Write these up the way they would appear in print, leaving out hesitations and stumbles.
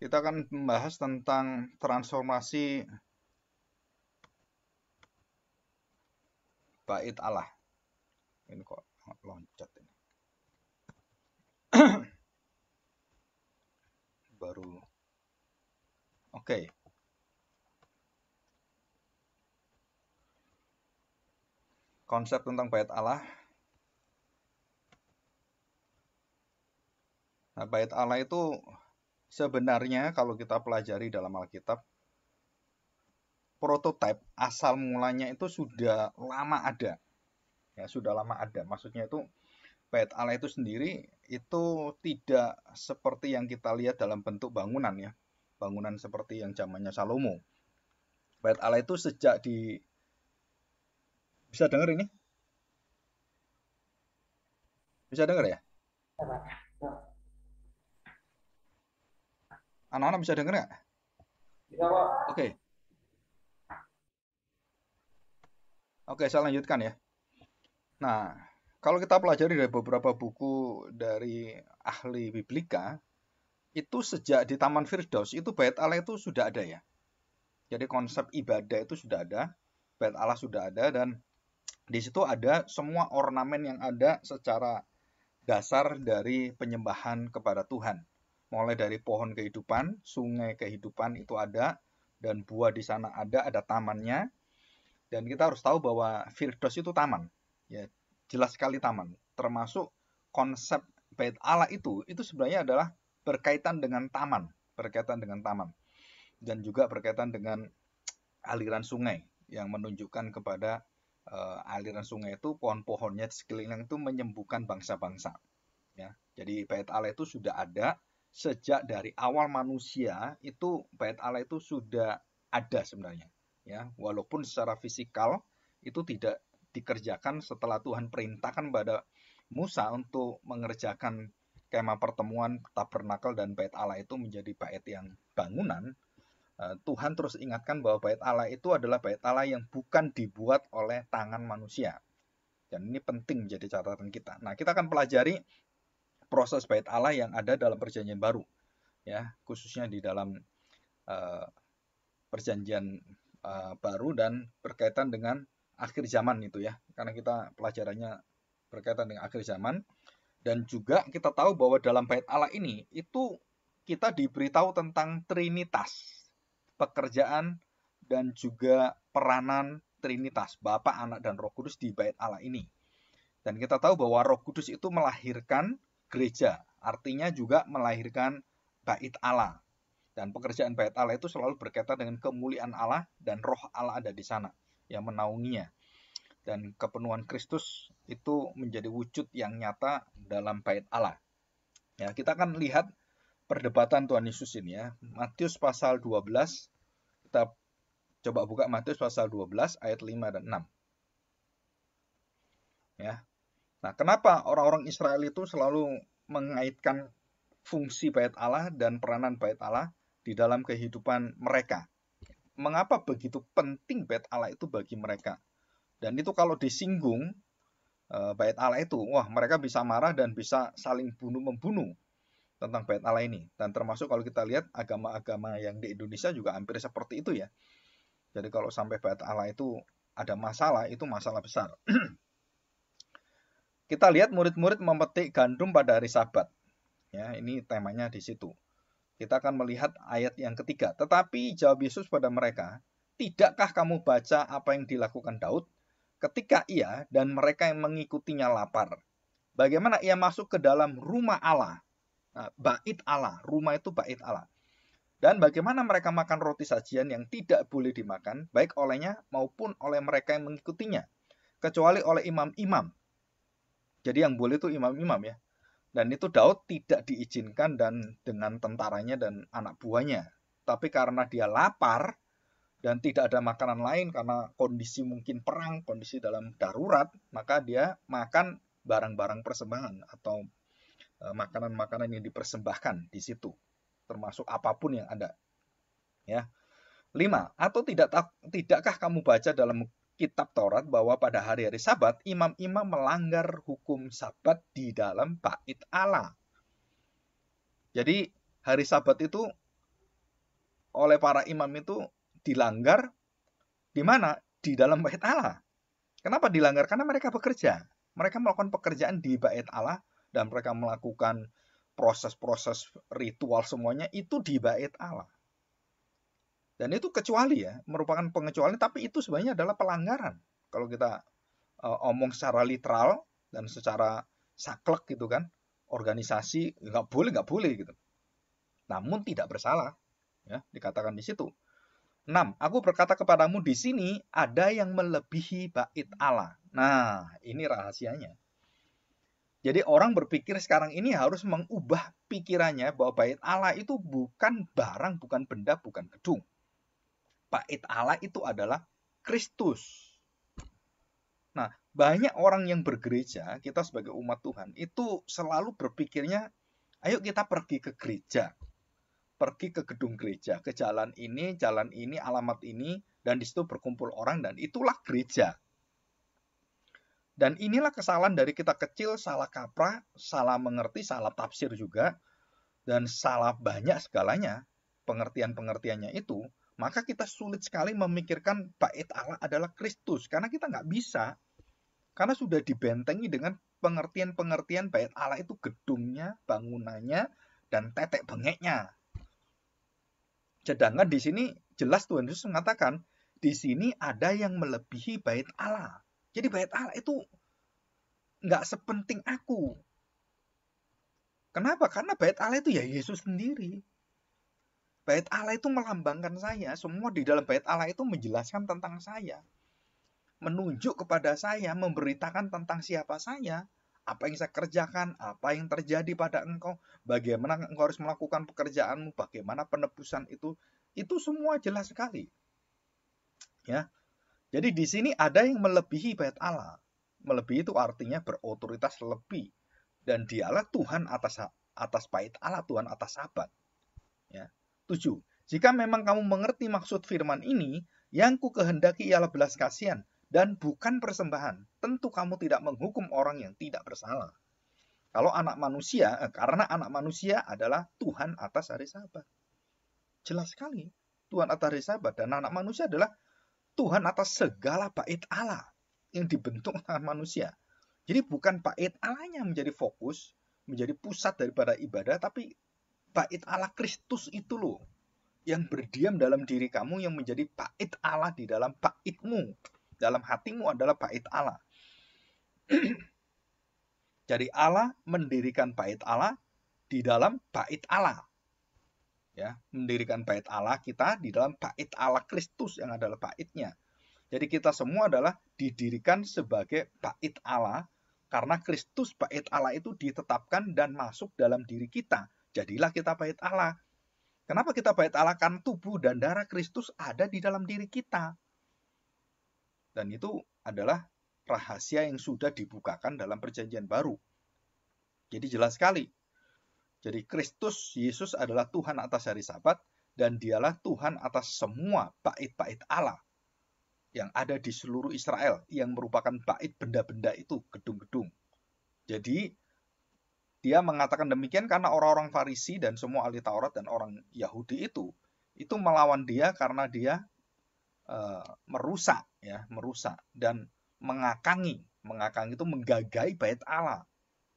Kita akan membahas tentang transformasi bait Allah. Ini kok loncat ini. Baru. Oke. Konsep tentang bait Allah. Nah, bait Allah itu sebenarnya kalau kita pelajari dalam Alkitab, prototipe asal mulanya itu sudah lama ada. Ya, sudah lama ada. Maksudnya itu bait Allah itu sendiri itu tidak seperti yang kita lihat dalam bentuk bangunan ya. Bangunan seperti yang zamannya Salomo. Bait Allah itu sejak di bisa dengar ini? Bisa dengar ya? Anak-anak bisa dengar nggak? Oke, oke, saya lanjutkan ya. Nah, kalau kita pelajari dari beberapa buku dari ahli biblika, itu sejak di Taman Firdaus itu bait Allah itu sudah ada ya. Jadi konsep ibadah itu sudah ada, bait Allah sudah ada, dan di situ ada semua ornamen yang ada secara dasar dari penyembahan kepada Tuhan. Mulai dari pohon kehidupan, sungai kehidupan itu ada, dan buah di sana ada tamannya. Dan kita harus tahu bahwa Firdaus itu taman. Ya, jelas sekali taman. Termasuk konsep bait Allah itu sebenarnya adalah berkaitan dengan taman, berkaitan dengan taman. Dan juga berkaitan dengan aliran sungai yang menunjukkan kepada aliran sungai itu pohon-pohonnya di sekeliling itu menyembuhkan bangsa-bangsa. Ya, jadi bait Allah itu sudah ada sejak dari awal manusia itu bait Allah itu sudah ada sebenarnya. Ya, walaupun secara fisikal itu tidak dikerjakan setelah Tuhan perintahkan pada Musa untuk mengerjakan kemah pertemuan, tabernakel dan bait Allah itu menjadi bait yang bangunan. Tuhan terus ingatkan bahwa bait Allah itu adalah bait Allah yang bukan dibuat oleh tangan manusia. Dan ini penting menjadi catatan kita. Nah, kita akan pelajari proses bait Allah yang ada dalam perjanjian baru. Ya, khususnya di dalam perjanjian baru dan berkaitan dengan akhir zaman itu ya. Karena kita pelajarannya berkaitan dengan akhir zaman. Dan juga kita tahu bahwa dalam bait Allah ini itu kita diberitahu tentang Trinitas. Pekerjaan dan juga peranan Trinitas, Bapa, Anak, dan Roh Kudus di bait Allah ini. Dan kita tahu bahwa Roh Kudus itu melahirkan gereja, artinya juga melahirkan bait Allah. Dan pekerjaan bait Allah itu selalu berkaitan dengan kemuliaan Allah dan Roh Allah ada di sana yang menaunginya. Dan kepenuhan Kristus itu menjadi wujud yang nyata dalam bait Allah. Ya, kita akan lihat perdebatan Tuhan Yesus ini ya. Matius pasal 12, kita coba buka Matius pasal 12 ayat 5 dan 6. Ya. Nah, kenapa orang-orang Israel itu selalu mengaitkan fungsi bait Allah dan peranan bait Allah di dalam kehidupan mereka? Mengapa begitu penting bait Allah itu bagi mereka? Dan itu kalau disinggung bait Allah itu, wah mereka bisa marah dan bisa saling bunuh-membunuh tentang bait Allah ini. Dan termasuk kalau kita lihat agama-agama yang di Indonesia juga hampir seperti itu ya. Jadi kalau sampai bait Allah itu ada masalah, itu masalah besar. Kita lihat murid-murid memetik gandum pada hari Sabat. Ya, ini temanya di situ. Kita akan melihat ayat yang ketiga. Tetapi jawab Yesus pada mereka, tidakkah kamu baca apa yang dilakukan Daud ketika ia dan mereka yang mengikutinya lapar? Bagaimana ia masuk ke dalam rumah Allah, bait Allah, rumah itu bait Allah. Dan bagaimana mereka makan roti sajian yang tidak boleh dimakan, baik olehnya maupun oleh mereka yang mengikutinya, kecuali oleh imam-imam. Jadi yang boleh itu imam-imam ya. Dan itu Daud tidak diizinkan dan dengan tentaranya dan anak buahnya. Tapi karena dia lapar dan tidak ada makanan lain karena kondisi mungkin perang, kondisi dalam darurat, maka dia makan barang-barang persembahan atau makanan-makanan yang dipersembahkan di situ, termasuk apapun yang ada. Ya. 5. Atau tidakkah kamu baca dalam kitab Taurat bahwa pada hari-hari Sabat imam-imam melanggar hukum Sabat di dalam bait Allah. Jadi hari Sabat itu oleh para imam itu dilanggar di mana? Di dalam bait Allah. Kenapa dilanggar? Karena mereka bekerja. Mereka melakukan pekerjaan di bait Allah dan mereka melakukan proses-proses ritual semuanya itu di bait Allah. Dan itu kecuali ya, merupakan pengecualian, tapi itu sebenarnya adalah pelanggaran. Kalau kita omong secara literal dan secara saklek gitu kan, organisasi nggak boleh gitu. Namun tidak bersalah, ya dikatakan di situ. 6. Aku berkata kepadamu di sini ada yang melebihi bait Allah. Nah, ini rahasianya. Jadi orang berpikir sekarang ini harus mengubah pikirannya bahwa bait Allah itu bukan barang, bukan benda, bukan gedung. Bait Allah itu adalah Kristus. Nah, banyak orang yang bergereja, kita sebagai umat Tuhan, itu selalu berpikirnya, ayo kita pergi ke gereja. Pergi ke gedung gereja, ke jalan ini, alamat ini, dan di situ berkumpul orang, dan itulah gereja. Dan inilah kesalahan dari kita kecil, salah kaprah, salah mengerti, salah tafsir juga, dan salah banyak segalanya, pengertian-pengertiannya itu, maka kita sulit sekali memikirkan bait Allah adalah Kristus, karena kita nggak bisa. Karena sudah dibentengi dengan pengertian-pengertian bait Allah itu gedungnya, bangunannya, dan tetek bengeknya. Sedangkan di sini jelas Tuhan Yesus mengatakan, di sini ada yang melebihi bait Allah. Jadi bait Allah itu nggak sepenting aku. Kenapa? Karena bait Allah itu ya Yesus sendiri. Bait Allah itu melambangkan saya. Semua di dalam bait Allah itu menjelaskan tentang saya. Menunjuk kepada saya, memberitakan tentang siapa saya. Apa yang saya kerjakan, apa yang terjadi pada engkau, bagaimana engkau harus melakukan pekerjaanmu, bagaimana penebusan itu semua jelas sekali. Ya. Jadi di sini ada yang melebihi bait Allah. Melebihi itu artinya berotoritas lebih, dan dialah Tuhan atas bait Allah, Tuhan atas sabat. Ya. 7. Jika memang kamu mengerti maksud firman ini, yang ku kehendaki ialah belas kasihan dan bukan persembahan. Tentu kamu tidak menghukum orang yang tidak bersalah. Kalau anak manusia, karena anak manusia adalah Tuhan atas hari Sabat. Jelas sekali. Tuhan atas hari Sabat dan anak manusia adalah Tuhan atas segala bait Allah yang dibentuk tangan manusia. Jadi bukan bait Allahnya menjadi fokus, menjadi pusat daripada ibadah, tapi bait Allah Kristus itu loh yang berdiam dalam diri kamu, yang menjadi bait Allah di dalam baitmu. Dalam hatimu adalah bait Allah. Jadi Allah mendirikan bait Allah di dalam bait Allah. Ya, mendirikan bait Allah kita di dalam bait Allah Kristus yang adalah baitnya. Jadi kita semua adalah didirikan sebagai bait Allah karena Kristus bait Allah itu ditetapkan dan masuk dalam diri kita. Jadilah kita bait Allah. Kenapa kita bait Allah? Karena tubuh dan darah Kristus ada di dalam diri kita. Dan itu adalah rahasia yang sudah dibukakan dalam perjanjian baru. Jadi jelas sekali. Jadi Kristus Yesus adalah Tuhan atas hari Sabat dan dialah Tuhan atas semua bait-bait Allah yang ada di seluruh Israel yang merupakan bait benda-benda itu, gedung-gedung. Jadi dia mengatakan demikian karena orang-orang Farisi dan semua ahli Taurat dan orang Yahudi itu melawan dia karena dia merusak dan mengakangi itu menggagai bait Allah.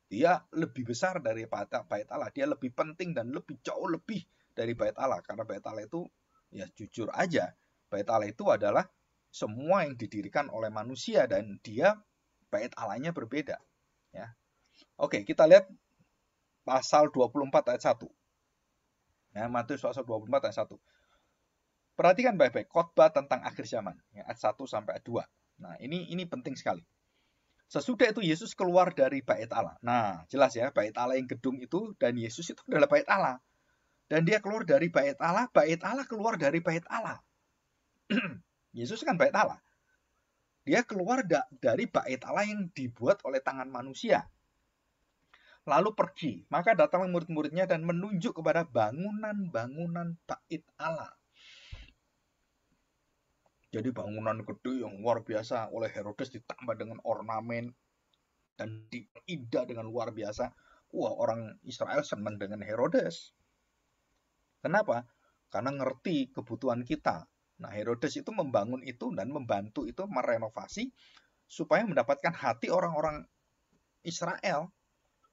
Dia lebih besar dari bait Allah, dia lebih penting dan jauh lebih dari bait Allah, karena bait Allah itu ya jujur aja, bait Allah itu adalah semua yang didirikan oleh manusia dan dia bait Allahnya berbeda ya. Oke, kita lihat pasal 24 ayat 1. Ya, Matius pasal 24 ayat 1. Perhatikan baik-baik khotbah tentang akhir zaman, ya, ayat 1 sampai ayat 2. Nah, ini penting sekali. Sesudah itu Yesus keluar dari bait Allah. Nah, jelas ya, bait Allah yang gedung itu dan Yesus itu adalah bait Allah. Dan dia keluar dari bait Allah keluar dari bait Allah. Yesus kan bait Allah. Dia keluar dari bait Allah yang dibuat oleh tangan manusia. Lalu pergi, maka datanglah murid-muridnya dan menunjuk kepada bangunan-bangunan bait Allah. Jadi bangunan gede yang luar biasa oleh Herodes ditambah dengan ornamen dan diindah dengan luar biasa. Wah, orang Israel senang dengan Herodes. Kenapa? karena ngerti kebutuhan kita. Nah, Herodes itu membangun itu dan membantu itu merenovasi supaya mendapatkan hati orang-orang Israel,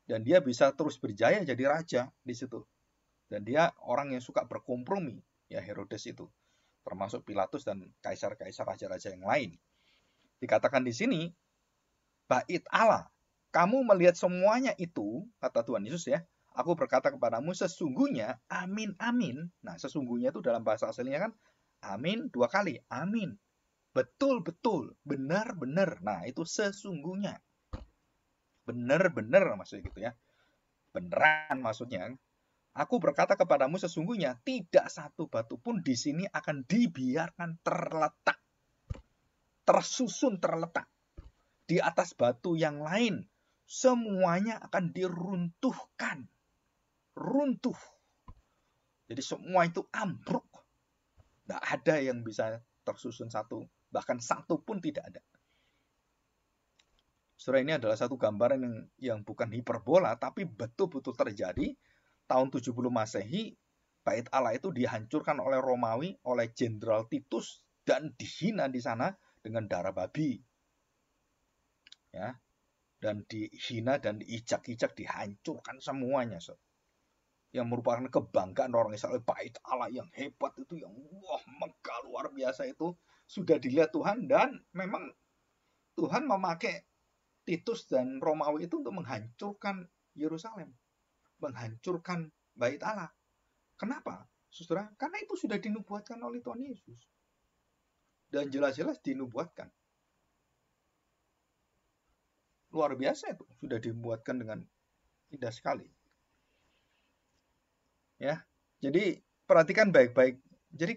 dan dia bisa terus berjaya jadi raja di situ. Dan dia orang yang suka berkompromi, ya Herodes itu, termasuk Pilatus dan kaisar-kaisar raja-raja yang lain. Dikatakan di sini, bait Allah, kamu melihat semuanya itu, kata Tuhan Yesus ya, aku berkata kepadamu sesungguhnya, amin, amin. Nah, sesungguhnya itu dalam bahasa aslinya kan, amin 2 kali, amin. Betul, betul, benar, benar. Nah, itu sesungguhnya. Benar-benar maksudnya gitu ya. Beneran maksudnya. Aku berkata kepadamu sesungguhnya tidak satu batu pun di sini akan dibiarkan terletak. Tersusun terletak di atas batu yang lain. Semuanya akan diruntuhkan. Runtuh. Jadi semua itu ambruk. Tidak ada yang bisa tersusun satu. Bahkan satu pun tidak ada. Saudara, ini adalah satu gambaran yang bukan hiperbola, tapi betul-betul terjadi. Tahun 70 Masehi, bait Allah itu dihancurkan oleh Romawi, oleh Jenderal Titus, dan dihina di sana dengan darah babi. Ya, dan dihina dan diijak-ijak, dihancurkan semuanya. Yang merupakan kebanggaan orang Israel, bait Allah yang hebat itu, yang wah megah luar biasa itu, sudah dilihat Tuhan, dan memang Tuhan memakai Titus dan Romawi itu untuk menghancurkan Yerusalem, menghancurkan bait Allah. Kenapa, saudara? Karena itu sudah dinubuatkan oleh Tuhan Yesus. Dan jelas-jelas dinubuatkan. Luar biasa itu, sudah dibuatkan dengan indah sekali. Ya. Jadi perhatikan baik-baik. Jadi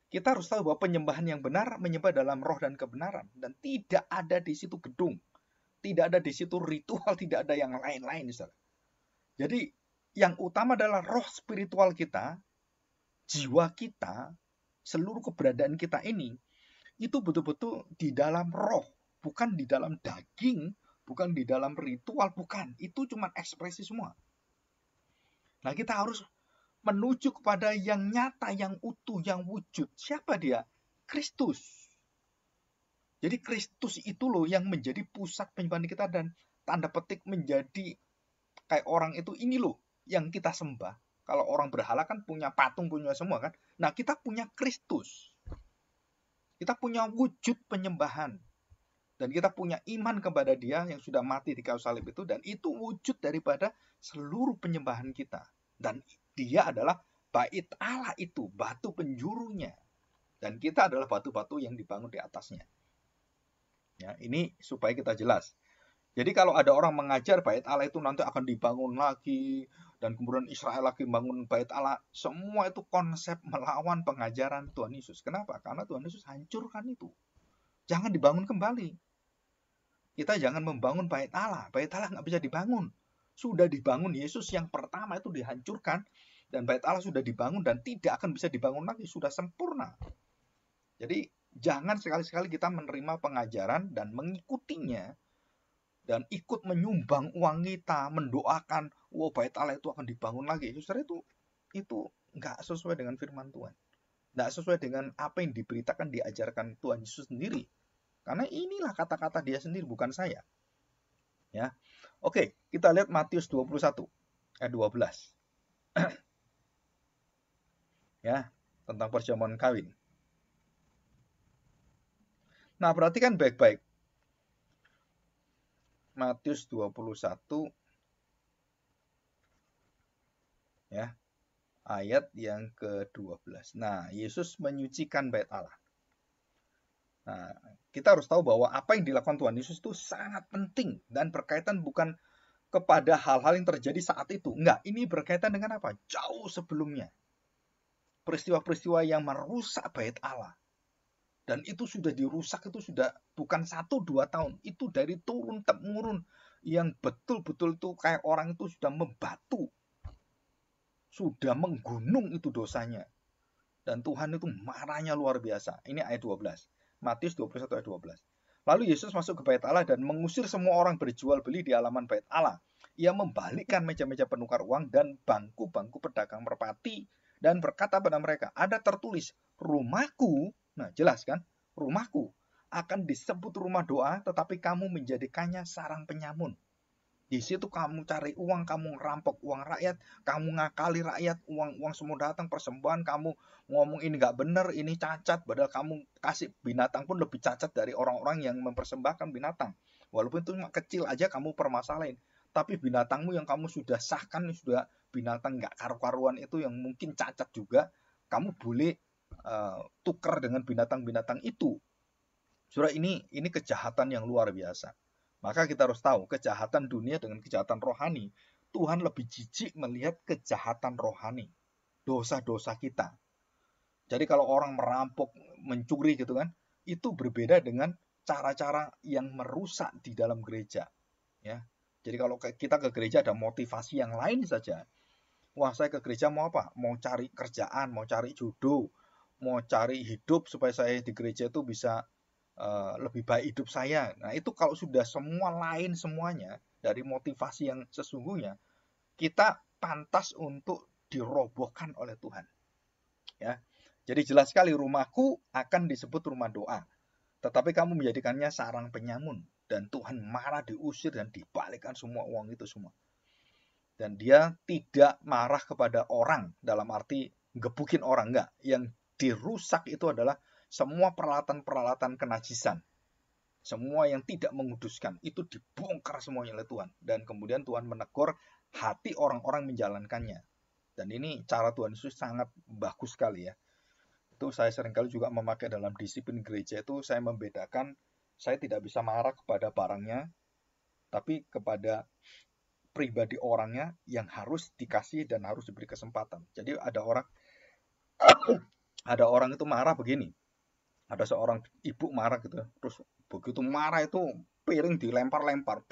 kita harus tahu bahwa penyembahan yang benar menyembah dalam roh dan kebenaran, dan tidak ada di situ gedung, tidak ada di situ ritual, tidak ada yang lain-lain, saudara. Jadi yang utama adalah roh spiritual kita, jiwa kita, seluruh keberadaan kita ini, itu betul-betul di dalam roh, bukan di dalam daging, bukan di dalam ritual, bukan. Itu cuma ekspresi semua. Nah, kita harus menuju kepada yang nyata, yang utuh, yang wujud. Siapa dia? Kristus. Jadi Kristus itu loh yang menjadi pusat penyembahan kita, dan tanda petik menjadi kayak orang itu, ini loh yang kita sembah. Kalau orang berhala kan punya patung, punya semua kan. Nah, kita punya Kristus. Kita punya wujud penyembahan. Dan kita punya iman kepada dia yang sudah mati di kayu salib itu. Dan itu wujud daripada seluruh penyembahan kita. Dan dia adalah bait Allah itu, batu penjurunya. Dan kita adalah batu-batu yang dibangun di atasnya. Ya, ini supaya kita jelas. Jadi kalau ada orang mengajar bait Allah itu nanti akan dibangun lagi, dan kemudian Israel lagi bangun bait Allah, semua itu konsep melawan pengajaran Tuhan Yesus. Kenapa? Karena Tuhan Yesus hancurkan itu. Jangan dibangun kembali. Kita jangan membangun bait Allah. Bait Allah nggak bisa dibangun. Sudah dibangun, Yesus yang pertama itu dihancurkan, dan bait Allah sudah dibangun dan tidak akan bisa dibangun lagi, sudah sempurna. Jadi jangan sekali-sekali kita menerima pengajaran dan mengikutinya, dan ikut menyumbang uang kita, mendoakan, wah bait Allah itu akan dibangun lagi. Saudara, itu nggak sesuai dengan firman Tuhan. Nggak sesuai dengan apa yang diberitakan, diajarkan Tuhan Yesus sendiri. Karena inilah kata-kata dia sendiri, bukan saya. Ya. Oke, kita lihat Matius 21 ayat 12. Ya, tentang perjamuan kawin. Nah, perhatikan baik-baik. Matius 21 ya, ayat yang ke-12. Nah, Yesus menyucikan bait Allah. Nah, kita harus tahu bahwa apa yang dilakukan Tuhan Yesus itu sangat penting dan berkaitan bukan kepada hal-hal yang terjadi saat itu. Enggak, ini berkaitan dengan apa? Jauh sebelumnya. Peristiwa-peristiwa yang merusak bait Allah. Dan itu sudah dirusak, itu sudah bukan 1-2 tahun. Itu dari turun-temurun yang betul-betul itu kayak orang itu sudah membatu. Sudah menggunung itu dosanya. Dan Tuhan itu marahnya luar biasa. Ini ayat 12. Matius 21 ayat 12. Lalu Yesus masuk ke bait Allah dan mengusir semua orang berjual beli di halaman bait Allah. Ia membalikkan meja-meja penukar uang dan bangku-bangku pedagang merpati dan berkata pada mereka, ada tertulis, rumahku, nah jelas kan, rumahku akan disebut rumah doa, tetapi kamu menjadikannya sarang penyamun. Di situ kamu cari uang, kamu ngerampok uang rakyat, kamu ngakali rakyat, uang semua datang, persembahan, kamu ngomong ini nggak benar, ini cacat, padahal kamu kasih binatang pun lebih cacat dari orang-orang yang mempersembahkan binatang. Walaupun itu cuma kecil aja kamu permasalahin. Tapi binatangmu yang kamu sudah sahkan, sudah binatang nggak karu-karuan itu yang mungkin cacat juga, kamu boleh tukar dengan binatang-binatang itu. Saudara, ini kejahatan yang luar biasa. Maka kita harus tahu kejahatan dunia dengan kejahatan rohani. Tuhan lebih jijik melihat kejahatan rohani, dosa-dosa kita. Jadi kalau orang merampok, mencuri gitu kan, itu berbeda dengan cara-cara yang merusak di dalam gereja. Ya, jadi kalau kita ke gereja ada motivasi yang lain saja. Wah, saya ke gereja mau apa? Mau cari kerjaan, mau cari jodoh, mau cari hidup supaya saya di gereja itu bisa lebih baik hidup saya. Nah, itu kalau sudah semua lain semuanya dari motivasi yang sesungguhnya, kita pantas untuk dirobohkan oleh Tuhan. Ya. Jadi jelas sekali rumahku akan disebut rumah doa. Tetapi kamu menjadikannya sarang penyamun dan Tuhan marah, diusir dan dibalikkan semua uang itu semua. Dan dia tidak marah kepada orang dalam arti gebukin orang, enggak. Yang dirusak itu adalah semua peralatan-peralatan kenajisan. Semua yang tidak menguduskan itu dibongkar semuanya oleh Tuhan. Dan kemudian Tuhan menegur hati orang-orang menjalankannya. Dan ini cara Tuhan Yesus sangat bagus sekali ya. Itu saya seringkali juga memakai dalam disiplin gereja itu, saya membedakan, saya tidak bisa marah kepada barangnya, tapi kepada pribadi orangnya yang harus dikasih dan harus diberi kesempatan. Jadi ada orang itu marah begini. Ada seorang ibu marah gitu. Terus begitu marah itu piring dilempar-lempar,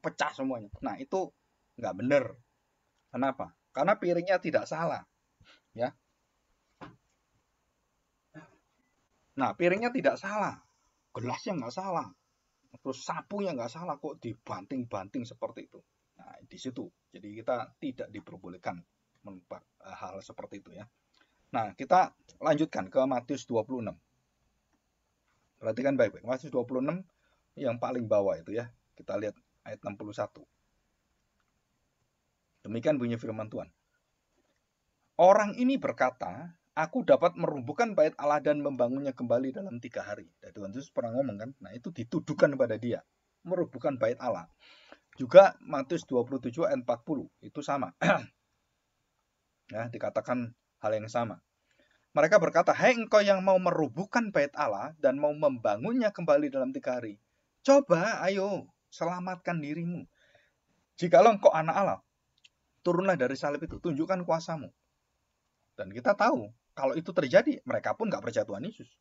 pecah semuanya. Nah, itu nggak benar. Kenapa? Karena piringnya tidak salah, ya. Nah, piringnya tidak salah, gelasnya nggak salah, terus sapunya nggak salah, kok dibanting-banting seperti itu. Nah, di situ. Jadi kita tidak diperbolehkan hal seperti itu ya. Nah, kita lanjutkan ke Matius 26. Perhatikan baik-baik. Matius 26 yang paling bawah itu ya. Kita lihat ayat 61. Demikian bunyi firman Tuhan. Orang ini berkata, aku dapat merumbuhkan bait Allah dan membangunnya kembali dalam 3 hari. Dan Tuhan Yesus pernah ngomong kan, nah itu dituduhkan kepada dia. Merumbuhkan bait Allah. Juga Matius 27 ayat 40, itu sama. Ya, dikatakan hal yang sama. Mereka berkata, hai engkau yang mau merubuhkan bait Allah dan mau membangunnya kembali dalam 3 hari. Coba, ayo, selamatkan dirimu. Jikalau engkau anak Allah, turunlah dari salib itu, tunjukkan kuasamu. Dan kita tahu, kalau itu terjadi, mereka pun nggak percaya Tuhan Yesus.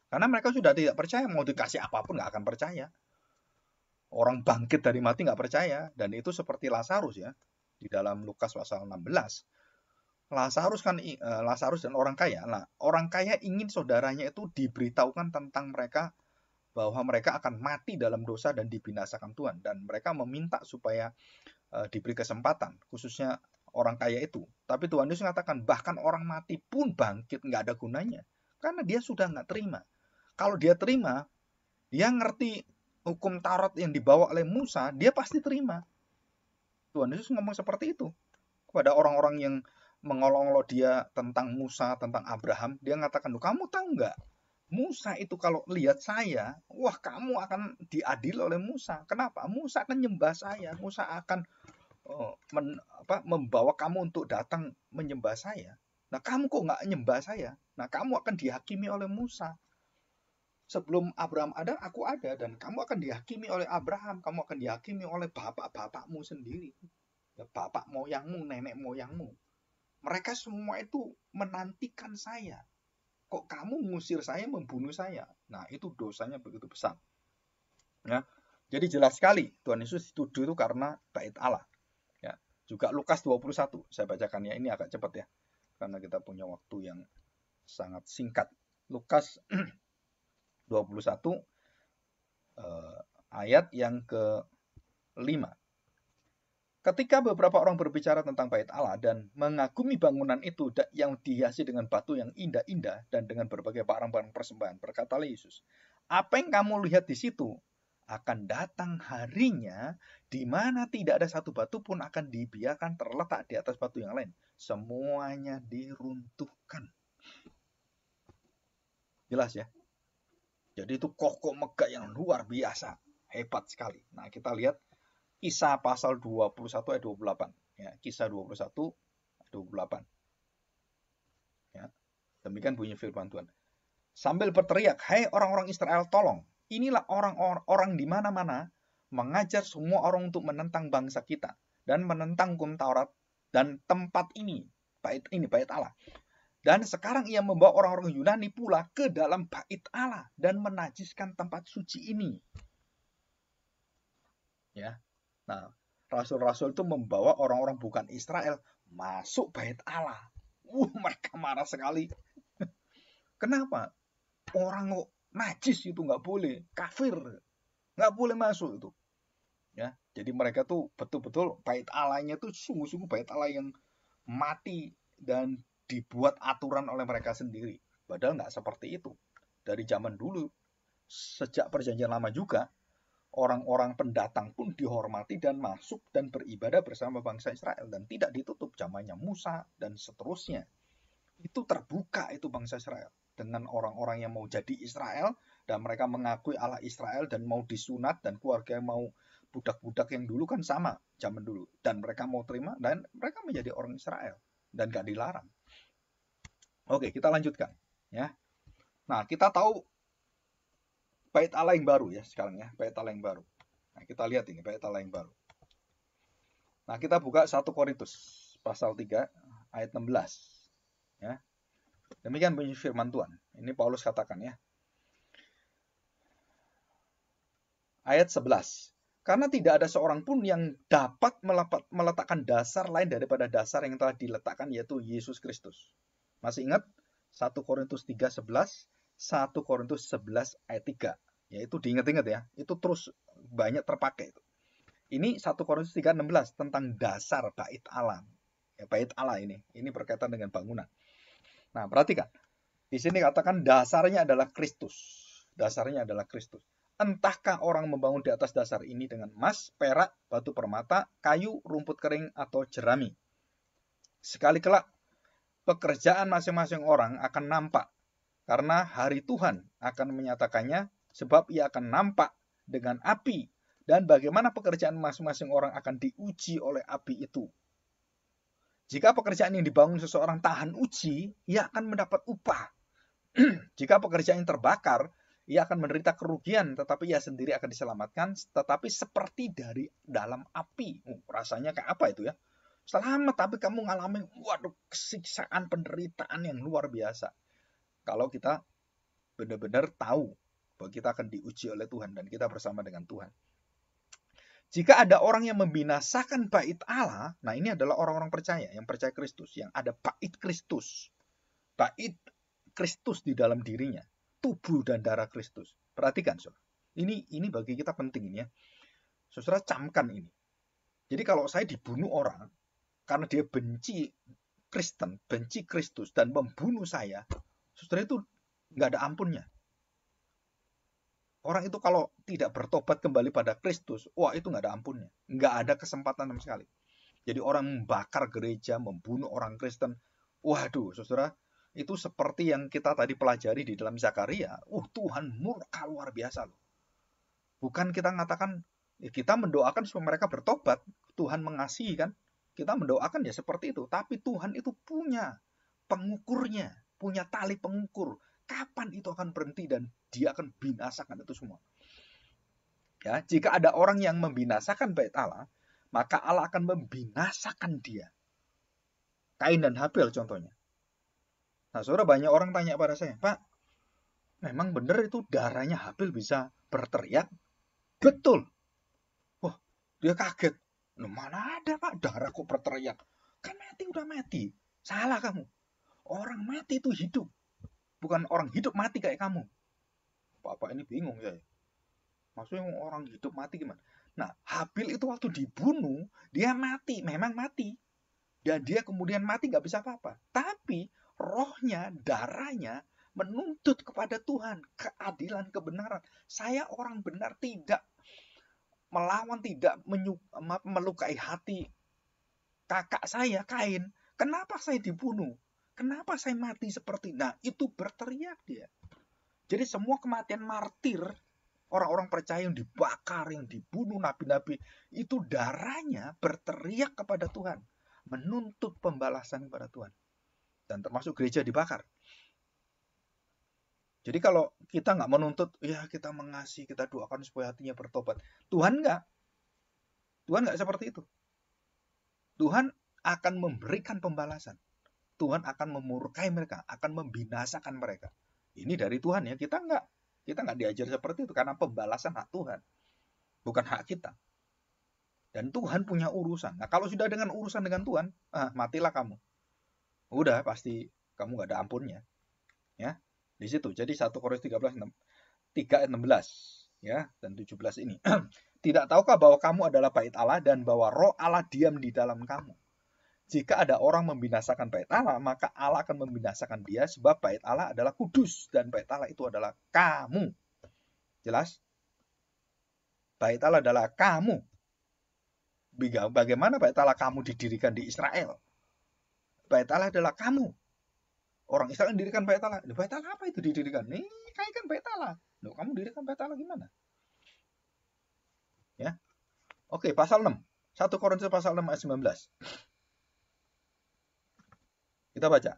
Karena mereka sudah tidak percaya, mau dikasih apapun nggak akan percaya. Orang bangkit dari mati nggak percaya. Dan itu seperti Lazarus ya, di dalam Lukas pasal 16. Lazarus dan orang kaya. Nah, orang kaya ingin saudaranya itu diberitahukan tentang mereka, bahwa mereka akan mati dalam dosa dan dibinasakan Tuhan. Dan mereka meminta supaya diberi kesempatan, khususnya orang kaya itu. Tapi Tuhan Yesus mengatakan, bahkan orang mati pun bangkit nggak ada gunanya. Karena dia sudah nggak terima. Kalau dia terima, dia ngerti hukum Taurat yang dibawa oleh Musa, dia pasti terima. Tuhan Yesus ngomong seperti itu kepada orang-orang yang mengolong-olong dia tentang Musa, tentang Abraham. Dia mengatakan, kamu tahu nggak? Musa itu kalau lihat saya, wah kamu akan diadili oleh Musa. Kenapa? Musa akan nyembah saya. Musa akan membawa kamu untuk datang menyembah saya. Nah, kamu kok nggak nyembah saya? Nah, kamu akan dihakimi oleh Musa. Sebelum Abraham ada, aku ada. Dan kamu akan dihakimi oleh Abraham. Kamu akan dihakimi oleh bapak-bapakmu sendiri. Bapak moyangmu, nenek moyangmu. Mereka semua itu menantikan saya. Kok kamu mengusir saya, membunuh saya? Nah, itu dosanya begitu besar. Ya. Jadi jelas sekali Tuhan Yesus dituduh itu karena bait Allah. Ya. Juga Lukas 21, saya bacakan ya, ini agak cepat ya. Karena kita punya waktu yang sangat singkat. Lukas 21 ayat yang ke-5. Ketika beberapa orang berbicara tentang bait Allah dan mengagumi bangunan itu yang dihiasi dengan batu yang indah-indah dan dengan berbagai barang-barang persembahan, berkatalah Yesus, apa yang kamu lihat di situ akan datang harinya di mana tidak ada satu batu pun akan dibiarkan terletak di atas batu yang lain. Semuanya diruntuhkan. Jelas ya? Jadi itu kokoh megah yang luar biasa. Hebat sekali. Nah, kita lihat Kisah pasal 21 ayat 28. Ya, Kisah 21 ayat 28. Ya. Demikian bunyi firman Tuhan. Sambil berteriak, "Hai orang-orang Israel, tolong. Inilah orang-orang di mana-mana mengajar semua orang untuk menentang bangsa kita dan menentang hukum Taurat dan tempat ini, bait Allah. Dan sekarang ia membawa orang-orang Yunani pula ke dalam bait Allah dan menajiskan tempat suci ini." Ya. Nah, rasul-rasul itu membawa orang-orang bukan Israel masuk bait Allah. Mereka marah sekali. Kenapa? Orang najis itu nggak boleh, kafir, nggak boleh masuk itu. Ya, jadi mereka tuh betul-betul bait Allahnya tuh sungguh-sungguh bait Allah yang mati dan dibuat aturan oleh mereka sendiri. Padahal nggak seperti itu. Dari zaman dulu, sejak perjanjian lama juga, orang-orang pendatang pun dihormati dan masuk dan beribadah bersama bangsa Israel dan tidak ditutup. Zamannya Musa dan seterusnya. Itu terbuka itu bangsa Israel dengan orang-orang yang mau jadi Israel dan mereka mengakui Allah Israel dan mau disunat dan keluarga yang mau budak-budak yang dulu kan sama zaman dulu dan mereka mau terima dan mereka menjadi orang Israel dan gak dilarang. Oke, kita lanjutkan ya. Nah, kita tahu bait Allah yang baru ya sekarang ya, bait Allah yang baru. Nah, kita lihat ini bait Allah yang baru. Nah, kita buka 1 Korintus pasal 3 ayat 16. Ya. Demikian bunyi firman Tuhan. Ini Paulus katakan ya. Ayat 11. Karena tidak ada seorang pun yang dapat meletakkan dasar lain daripada dasar yang telah diletakkan yaitu Yesus Kristus. Masih ingat 1 Korintus 3:11, 1 Korintus 11 ayat 3. Ya itu diingat-ingat ya. Itu terus banyak terpakai itu. Ini 1 Korintus 3:16 tentang dasar bait Allah. Ya, bait Allah ini berkaitan dengan bangunan. Nah, perhatikan. Di sini katakan dasarnya adalah Kristus. Dasarnya adalah Kristus. Entahkah orang membangun di atas dasar ini dengan emas, perak, batu permata, kayu, rumput kering, atau jerami. Sekali kelak, pekerjaan masing-masing orang akan nampak. Karena hari Tuhan akan menyatakannya, sebab ia akan nampak dengan api. Dan bagaimana pekerjaan masing-masing orang akan diuji oleh api itu. Jika pekerjaan yang dibangun seseorang tahan uji, ia akan mendapat upah. Jika pekerjaan yang terbakar, ia akan menderita kerugian, tetapi ia sendiri akan diselamatkan, tetapi seperti dari dalam api. Rasanya kayak apa itu ya? Selamat, tapi kamu ngalamin, kesiksaan, penderitaan yang luar biasa. Kalau kita benar-benar tahu bahwa kita akan diuji oleh Tuhan dan kita bersama dengan Tuhan. Jika ada orang yang membinasakan bait Allah, nah ini adalah orang-orang percaya, yang percaya Kristus, yang ada bait Kristus. Bait Kristus di dalam dirinya. Tubuh dan darah Kristus. Perhatikan, saudara. Ini bagi kita penting ini ya. Saudara, camkan ini. Jadi kalau saya dibunuh orang karena dia benci Kristen, benci Kristus dan membunuh saya, saudara itu nggak ada ampunnya. Orang itu kalau tidak bertobat kembali pada Kristus, wah itu nggak ada ampunnya. Nggak ada kesempatan sama sekali. Jadi orang membakar gereja, membunuh orang Kristen, waduh, saudara, itu seperti yang kita tadi pelajari di dalam Zakaria. Tuhan murka luar biasa loh. Bukan kita mengatakan, kita mendoakan supaya mereka bertobat. Tuhan mengasihi kan. Kita mendoakan ya seperti itu. Tapi Tuhan itu punya pengukurnya. Punya tali pengukur. Kapan itu akan berhenti dan dia akan binasakan itu semua. Ya, jika ada orang yang membinasakan bait Allah, maka Allah akan membinasakan dia. Kain dan Habel contohnya. Nah, saudara, banyak orang tanya pada saya, Pak, memang benar itu darahnya Habel bisa berteriak? Betul. Wah, dia kaget. Loh, mana ada Pak darah kok berteriak? Kan mati udah mati. Salah kamu. Orang mati itu hidup. Bukan orang hidup mati kayak kamu. Bapak ini bingung saya. Maksudnya orang hidup mati gimana? Nah, Habil itu waktu dibunuh, dia mati, memang mati. Dan dia kemudian mati nggak bisa apa-apa. Tapi rohnya, darahnya menuntut kepada Tuhan keadilan, kebenaran. Saya orang benar, tidak melawan, tidak melukai hati kakak saya, Kain. Kenapa saya dibunuh? Kenapa saya mati seperti ini? Nah, itu berteriak dia. Jadi semua kematian martir, orang-orang percaya yang dibakar, yang dibunuh, nabi-nabi, itu darahnya berteriak kepada Tuhan, menuntut pembalasan kepada Tuhan. Dan termasuk gereja dibakar. Jadi kalau kita nggak menuntut, ya kita mengasihi, kita doakan supaya hatinya bertobat. Tuhan nggak. Tuhan nggak seperti itu. Tuhan akan memberikan pembalasan. Tuhan akan memurkai mereka, akan membinasakan mereka. Ini dari Tuhan ya, kita nggak diajar seperti itu karena pembalasan hak Tuhan, bukan hak kita. Dan Tuhan punya urusan. Nah, kalau sudah dengan urusan dengan Tuhan, matilah kamu. Udah pasti kamu nggak ada ampunnya. Ya, di situ. Jadi 1 Korintus 3 ayat 16 ya dan 17 ini. Tidak tahukah bahwa kamu adalah bait Allah dan bahwa Roh Allah diam di dalam kamu? Jika ada orang membinasakan bait Allah, maka Allah akan membinasakan dia sebab bait Allah adalah kudus dan bait Allah itu adalah kamu. Jelas? Bait Allah adalah kamu. Bagaimana bait Allah kamu didirikan di Israel? Bait Allah adalah kamu. Orang Israel mendirikan bait Allah. Bait Allah apa itu didirikan? Nih, kan bait Allah. Loh, kamu dirikan bait Allah gimana? Ya. Oke, pasal 6. 1 Korintus pasal 6 ayat 19. Kita baca.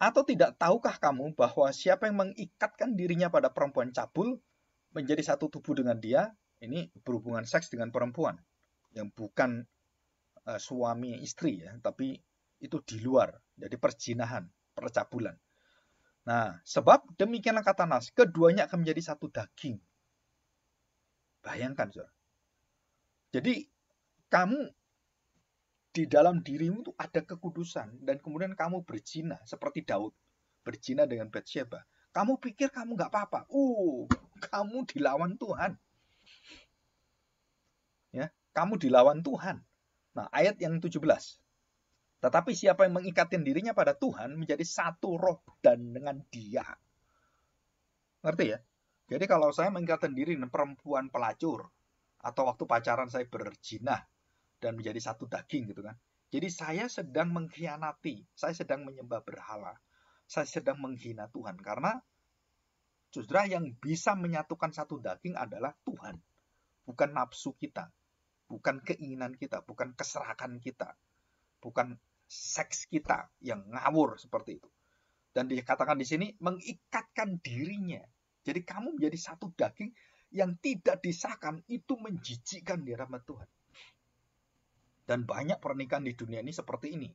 Atau tidak tahukah kamu bahwa siapa yang mengikatkan dirinya pada perempuan cabul menjadi satu tubuh dengan dia, ini berhubungan seks dengan perempuan yang bukan suami istri ya, tapi itu di luar, jadi perzinahan, percabulan. Nah, sebab demikianlah kata Nas, keduanya akan menjadi satu daging. Bayangkan, saudara. Jadi kamu di dalam dirimu itu ada kekudusan dan kemudian kamu berzina seperti Daud berzina dengan Batsyeba. Kamu pikir kamu nggak apa-apa? Kamu dilawan Tuhan. Ya, kamu dilawan Tuhan. Nah, ayat yang 17. Tetapi siapa yang mengikatkan dirinya pada Tuhan menjadi satu roh dan dengan Dia. Ngerti ya? Jadi kalau saya mengikatkan diri dengan perempuan pelacur atau waktu pacaran saya berzina dan menjadi satu daging gitu kan. Jadi saya sedang mengkhianati, saya sedang menyembah berhala. Saya sedang menghina Tuhan karena saudara yang bisa menyatukan satu daging adalah Tuhan. Bukan nafsu kita, bukan keinginan kita, bukan keserakan kita, bukan seks kita yang ngawur seperti itu. Dan dikatakan di sini mengikatkan dirinya. Jadi kamu menjadi satu daging yang tidak disahkan, itu menjijikkan di hadapan Tuhan. Dan banyak pernikahan di dunia ini seperti ini.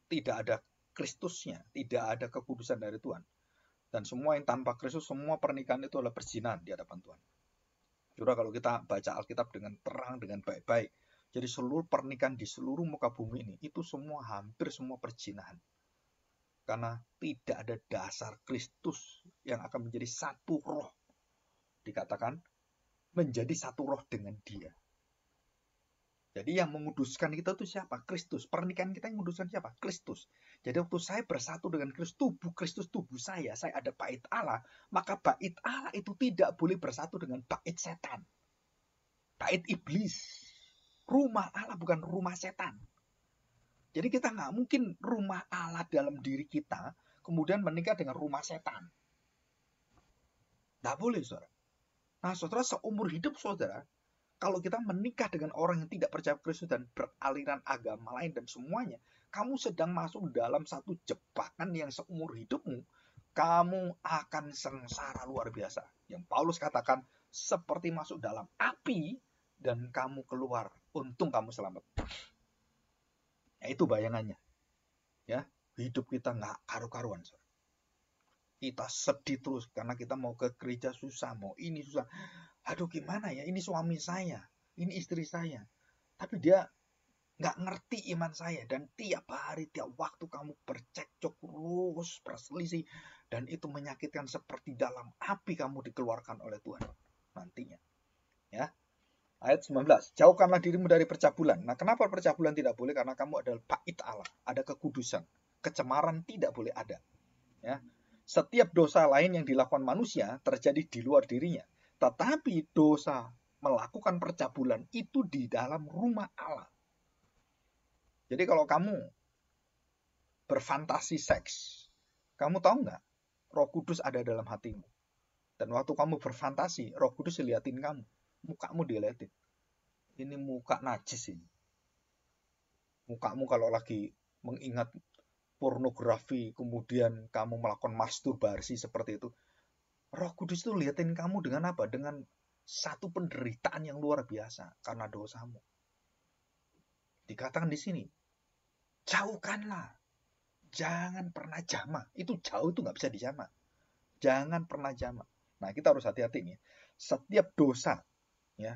Tidak ada Kristusnya, tidak ada kekudusan dari Tuhan. Dan semua yang tanpa Kristus, semua pernikahan itu adalah perzinahan di hadapan Tuhan. Saudara, kalau kita baca Alkitab dengan terang, dengan baik-baik, jadi seluruh pernikahan di seluruh muka bumi ini, itu semua hampir semua perzinahan. Karena tidak ada dasar Kristus yang akan menjadi satu roh. Dikatakan menjadi satu roh dengan Dia. Jadi yang menguduskan kita itu siapa? Kristus. Pernikahan kita yang menguduskan siapa? Kristus. Jadi waktu saya bersatu dengan Kristus tubuh saya ada bait Allah, maka bait Allah itu tidak boleh bersatu dengan bait setan. Bait iblis. Rumah Allah bukan rumah setan. Jadi kita nggak mungkin rumah Allah dalam diri kita, kemudian menikah dengan rumah setan. Nggak boleh, saudara. Nah, saudara, seumur hidup saudara, kalau kita menikah dengan orang yang tidak percaya Kristus dan beraliran agama lain dan semuanya, kamu sedang masuk dalam satu jebakan yang seumur hidupmu, kamu akan sengsara luar biasa. Yang Paulus katakan, seperti masuk dalam api dan kamu keluar, untung kamu selamat. Ya, itu bayangannya. Ya, hidup kita nggak karu-karuan. Kita sedih terus karena kita mau ke gereja susah, mau ini susah. Aduh gimana ya, ini suami saya, ini istri saya. Tapi dia nggak ngerti iman saya. Dan tiap hari, tiap waktu kamu bercekcok terus, berselisih. Dan itu menyakitkan seperti dalam api kamu dikeluarkan oleh Tuhan nantinya. Ya. Ayat 19. Jauhkanlah dirimu dari percabulan. Nah, kenapa percabulan tidak boleh? Karena kamu adalah bait Allah, ada kekudusan. Kecemaran tidak boleh ada. Ya. Setiap dosa lain yang dilakukan manusia terjadi di luar dirinya. Tetapi dosa melakukan percabulan itu di dalam rumah Allah. Jadi kalau kamu berfantasi seks, kamu tahu nggak? Roh Kudus ada dalam hatimu. Dan waktu kamu berfantasi, Roh Kudus liatin kamu. Mukamu diliatin. Ini muka najis ini. Mukamu kalau lagi mengingat pornografi, kemudian kamu melakukan masturbasi seperti itu. Roh Kudus itu liatin kamu dengan apa? Dengan satu penderitaan yang luar biasa karena dosamu. Dikatakan di sini, jauhkanlah. Jangan pernah jamak. Itu jauh itu nggak bisa dijamak. Jangan pernah jamak. Nah, kita harus hati-hati nih. Setiap dosa, ya,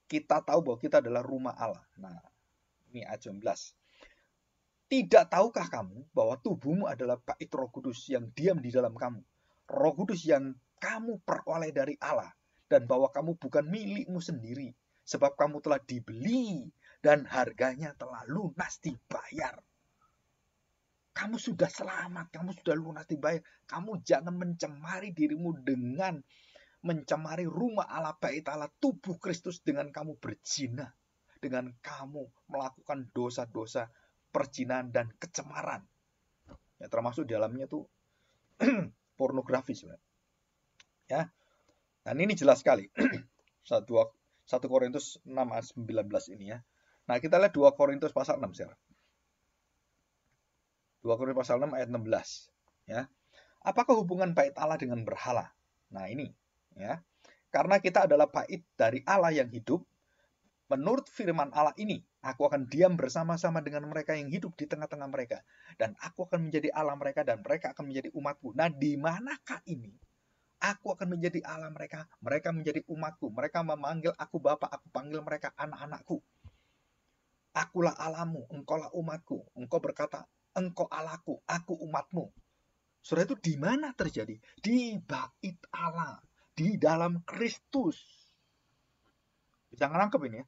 kita tahu bahwa kita adalah rumah Allah. Nah, ini ayat 19. Tidak tahukah kamu bahwa tubuhmu adalah bait Roh Kudus yang diam di dalam kamu? Roh Kudus yang kamu peroleh dari Allah. Dan bahwa kamu bukan milikmu sendiri. Sebab kamu telah dibeli dan harganya telah lunas dibayar. Kamu sudah selamat, kamu sudah lunas dibayar. Kamu jangan mencemari dirimu dengan mencemari rumah Allah, bait Allah, tubuh Kristus dengan kamu berzina. Dengan kamu melakukan dosa-dosa perzinahan dan kecemaran. Ya, termasuk di dalamnya itu pornografi sebenarnya. Ya. Dan ini jelas sekali. 1 Korintus 6 ayat 19 ini ya. Nah, kita lihat 2 Korintus pasal 6 sekarang. 2 Korintus pasal 6 ayat 16. Ya. Apakah hubungan bait Allah dengan berhala? Nah, ini ya. Karena kita adalah bait dari Allah yang hidup, menurut firman Allah ini, aku akan diam bersama-sama dengan mereka yang hidup di tengah-tengah mereka. Dan aku akan menjadi Allah mereka dan mereka akan menjadi umatku. Nah, di manakah ini? Aku akan menjadi Allah mereka, mereka menjadi umatku. Mereka memanggil aku Bapa, aku panggil mereka anak-anakku. Akulah Allahmu, engkaulah umatku. Engkau berkata, engkau Allahku, aku umatmu. Saudara, itu di mana terjadi? Di bait Allah, di dalam Kristus. Bisa ngerangkep ini ya?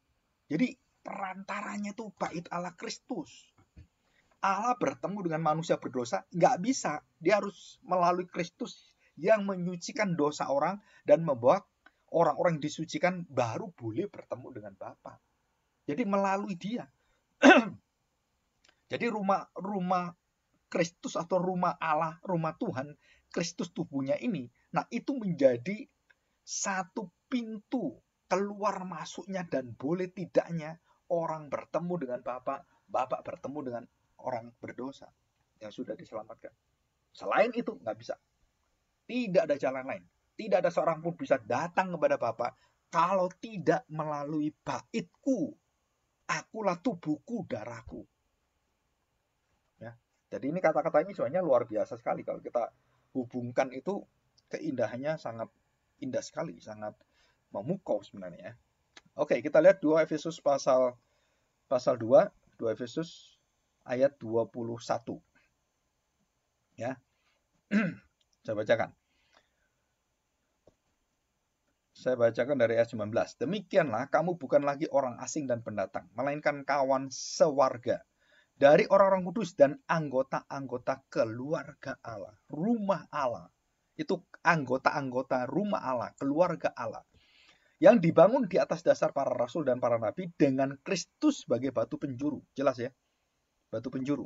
Jadi perantaranya itu bait Allah Kristus. Allah bertemu dengan manusia berdosa, nggak bisa. Dia harus melalui Kristus yang menyucikan dosa orang dan membawa orang-orang yang disucikan baru boleh bertemu dengan Bapa. Jadi melalui dia. Jadi rumah Kristus atau rumah Allah, rumah Tuhan, Kristus tubuhnya ini, nah itu menjadi satu pintu keluar masuknya dan boleh tidaknya orang bertemu dengan Bapa, Bapa bertemu dengan orang berdosa yang sudah diselamatkan. Selain itu nggak bisa. Tidak ada jalan lain. Tidak ada seorang pun bisa datang kepada Bapa kalau tidak melalui baitku. Akulah tubuhku, darahku. Ya. Jadi ini kata-kata ini sebenarnya luar biasa sekali kalau kita hubungkan itu, keindahannya sangat indah sekali, sangat memukau sebenarnya. Oke, kita lihat 2 Efesus pasal 2 Efesus ayat 21. Ya. Saya bacakan. Saya bacakan dari ayat 19. Demikianlah kamu bukan lagi orang asing dan pendatang, melainkan kawan sewarga dari orang-orang kudus dan anggota-anggota keluarga Allah, rumah Allah. Itu anggota-anggota rumah Allah, keluarga Allah. Yang dibangun di atas dasar para rasul dan para nabi dengan Kristus sebagai batu penjuru. Jelas ya? Batu penjuru.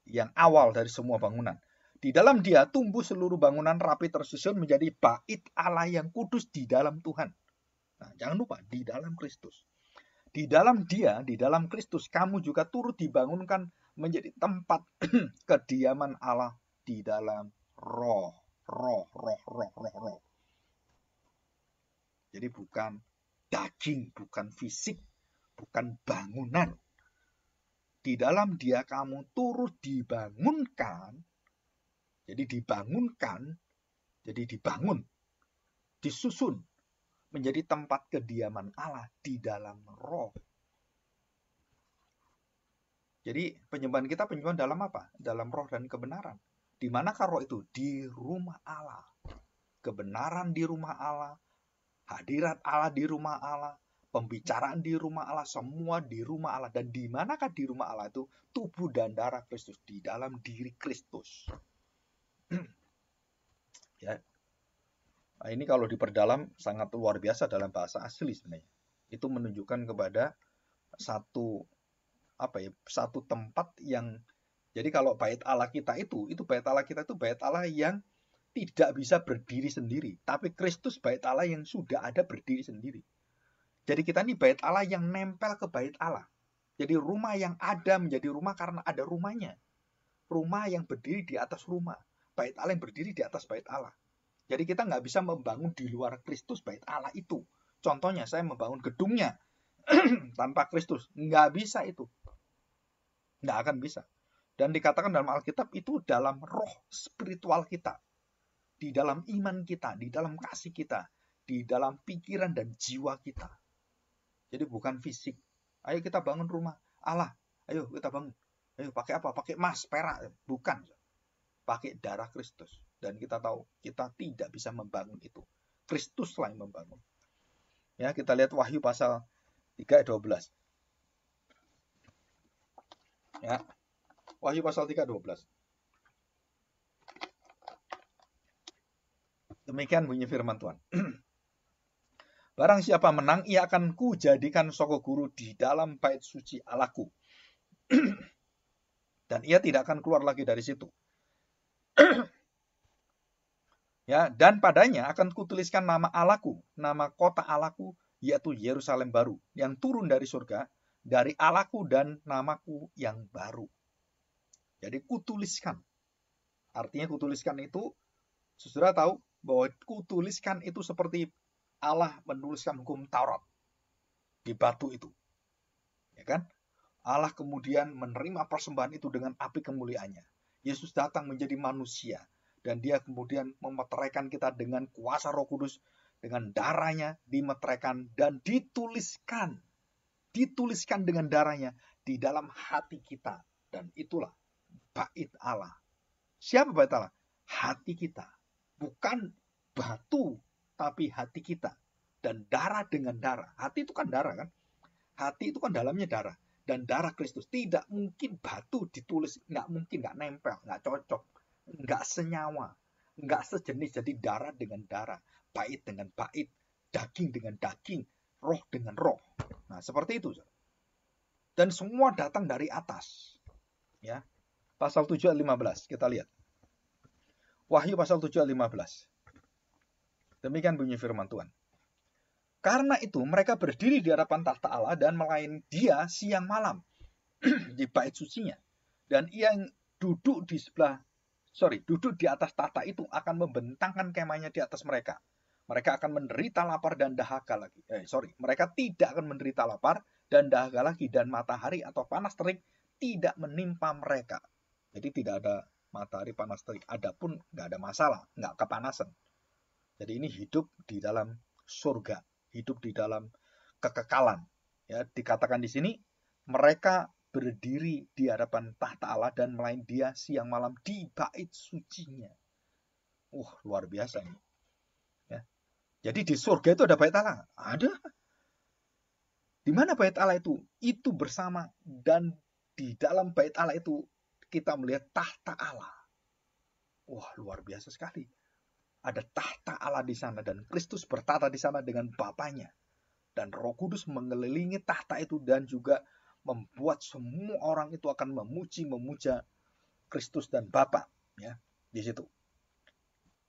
Yang awal dari semua bangunan. Di dalam dia tumbuh seluruh bangunan rapi tersusun menjadi bait Allah yang kudus di dalam Tuhan. Nah, jangan lupa, di dalam Kristus. Di dalam dia, di dalam Kristus, kamu juga turut dibangunkan menjadi tempat kediaman Allah di dalam roh. Jadi bukan daging, bukan fisik, bukan bangunan. Di dalam dia kamu turut dibangunkan. Jadi dibangunkan, jadi dibangun, disusun menjadi tempat kediaman Allah di dalam roh. Jadi penyembahan kita penyembahan dalam apa? Dalam roh dan kebenaran. Di manakah roh itu? Di rumah Allah. Kebenaran di rumah Allah, Hadirat Allah di rumah Allah, pembicaraan di rumah Allah, semua di rumah Allah. Dan di manakah di rumah Allah itu? Tubuh dan darah Kristus, di dalam diri Kristus. Ya. Nah, ini kalau diperdalam sangat luar biasa dalam bahasa asli sebenarnya. Itu menunjukkan kepada satu tempat yang, jadi kalau bait Allah kita itu bait Allah kita itu bait Allah yang tidak bisa berdiri sendiri, tapi Kristus bait Allah yang sudah ada berdiri sendiri. Jadi kita ini bait Allah yang nempel ke bait Allah. Jadi rumah yang ada menjadi rumah karena ada rumahnya. Rumah yang berdiri di atas rumah. Bait Allah yang berdiri di atas bait Allah. Jadi kita nggak bisa membangun di luar Kristus bait Allah itu. Contohnya saya membangun gedungnya tanpa Kristus. Nggak bisa itu. Nggak akan bisa. Dan dikatakan dalam Alkitab itu dalam roh spiritual kita. Di dalam iman kita, di dalam kasih kita, di dalam pikiran dan jiwa kita. Jadi bukan fisik. Ayo kita bangun rumah Allah. Ayo kita bangun. Ayo pakai apa? Pakai emas, perak. Bukan. Pakai darah Kristus. Dan kita tahu kita tidak bisa membangun itu. Kristuslah yang membangun. Ya, kita lihat Wahyu pasal 3 ayat 12. Ya. Wahyu pasal 3 ayat 12. Demikian bunyi firman Tuhan. Barang siapa menang, ia akan kujadikan soko guru di dalam bait suci Allahku. Dan ia tidak akan keluar lagi dari situ. Ya, dan padanya akan kutuliskan nama Allahku, nama kota Allahku, yaitu Yerusalem baru, yang turun dari surga, dari Allahku dan namaku yang baru. Jadi kutuliskan. Artinya kutuliskan itu, saudara tahu bahwa kutuliskan itu seperti Allah menuliskan hukum Taurat di batu itu. Ya kan? Allah kemudian menerima persembahan itu dengan api kemuliaannya. Yesus datang menjadi manusia. Dan dia kemudian memeteraikan kita dengan kuasa Roh Kudus. Dengan darahnya dimeteraikan dan dituliskan. Dituliskan dengan darahnya di dalam hati kita. Dan itulah bait Allah. Siapa bait Allah? Hati kita. Bukan batu, tapi hati kita. Dan darah dengan darah. Hati itu kan darah kan? Hati itu kan dalamnya darah. Dan darah Kristus. Tidak mungkin batu ditulis. Nggak mungkin, nggak nempel, nggak cocok. Nggak senyawa, nggak sejenis. Jadi darah dengan darah, bait dengan bait, daging dengan daging, roh dengan roh. Nah, seperti itu. Dan semua datang dari atas. Ya. Pasal 7 ayat 15, kita lihat. Wahyu pasal 7 ayat 15. Demikian bunyi firman Tuhan. Karena itu mereka berdiri di hadapan tahta Allah dan melayani Dia siang malam di bait sucinya. Dan ia yang duduk di atas tahta itu akan membentangkan kemahnya di atas mereka. Mereka akan menderita lapar dan dahaga lagi. Mereka tidak akan menderita lapar dan dahaga lagi, dan matahari atau panas terik tidak menimpa mereka. Jadi tidak ada matahari panas terik. Adapun nggak ada masalah, nggak kepanasan. Jadi ini hidup di dalam surga, hidup di dalam kekekalan. Ya, dikatakan di sini mereka berdiri di hadapan tahta Allah dan melayani Dia siang malam di bait sucinya. Luar biasa ini. Ya. Jadi di surga itu ada bait Allah. Ada. Di mana bait Allah itu? Itu bersama, dan di dalam bait Allah itu kita melihat tahta Allah. Luar biasa sekali. Ada tahta Allah di sana dan Kristus bertata di sana dengan Bapaknya. Dan Roh Kudus mengelilingi tahta itu dan juga membuat semua orang itu akan memuja Kristus dan Bapa, ya, di situ.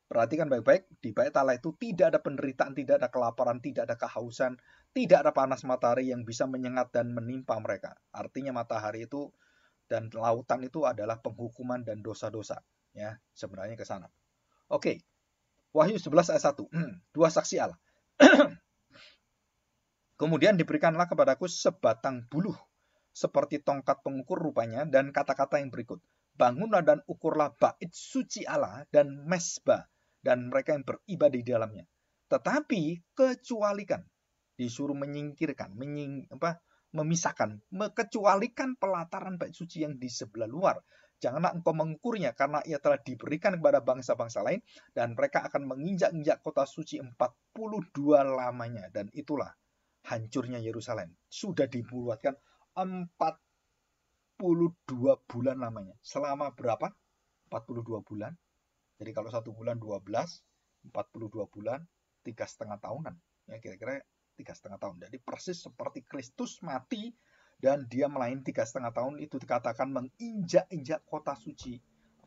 Perhatikan baik-baik, di bait Allah itu tidak ada penderitaan, tidak ada kelaparan, tidak ada kehausan, tidak ada panas matahari yang bisa menyengat dan menimpa mereka. Artinya matahari itu dan lautan itu adalah penghukuman dan dosa-dosa, ya, sebenarnya ke sana. Oke. Wahyu 11 ayat 1. Dua saksi Allah. Kemudian diberikanlah kepadaku sebatang buluh seperti tongkat pengukur rupanya, dan kata-kata yang berikut. Bangunlah dan ukurlah bait suci Allah dan mesbah dan mereka yang beribadah di dalamnya. Tetapi kecualikan, disuruh menyingkirkan, memisahkan, kecualikan pelataran bait suci yang di sebelah luar Janganlah engkau mengukurnya, karena ia telah diberikan kepada bangsa-bangsa lain, dan mereka akan menginjak-injak kota suci 42 lamanya. Dan itulah hancurnya Yerusalem. Sudah dibuatkan 42 bulan lamanya. Selama berapa? 42 bulan. Jadi kalau 1 bulan 12, 42 bulan, 3,5 tahunan. Ya kira-kira 3,5 tahun. Jadi persis seperti Kristus mati dan dia melayani 3,5 tahun, itu dikatakan menginjak-injak kota suci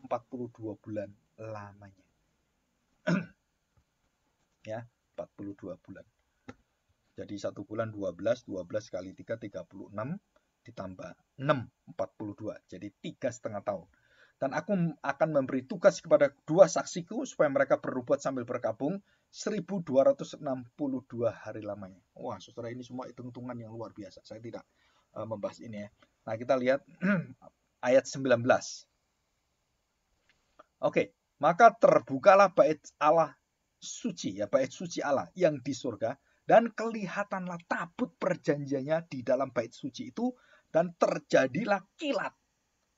42 bulan lamanya. Ya, 42 bulan. Jadi 1 bulan 12, 12 kali 3, 36, ditambah 6, 42. Jadi 3,5 tahun. Dan aku akan memberi tugas kepada 2 saksiku supaya mereka berbuat sambil berkabung 1262 hari lamanya. Wah, saudara, ini semua hitung-hitungan yang luar biasa. Saya tidak membahas ini ya. Nah, kita lihat ayat 19. Oke, maka terbukalah bait Allah suci, ya, bait suci Allah yang di surga, dan kelihatanlah tabut perjanjiannya di dalam bait suci itu, dan terjadilah kilat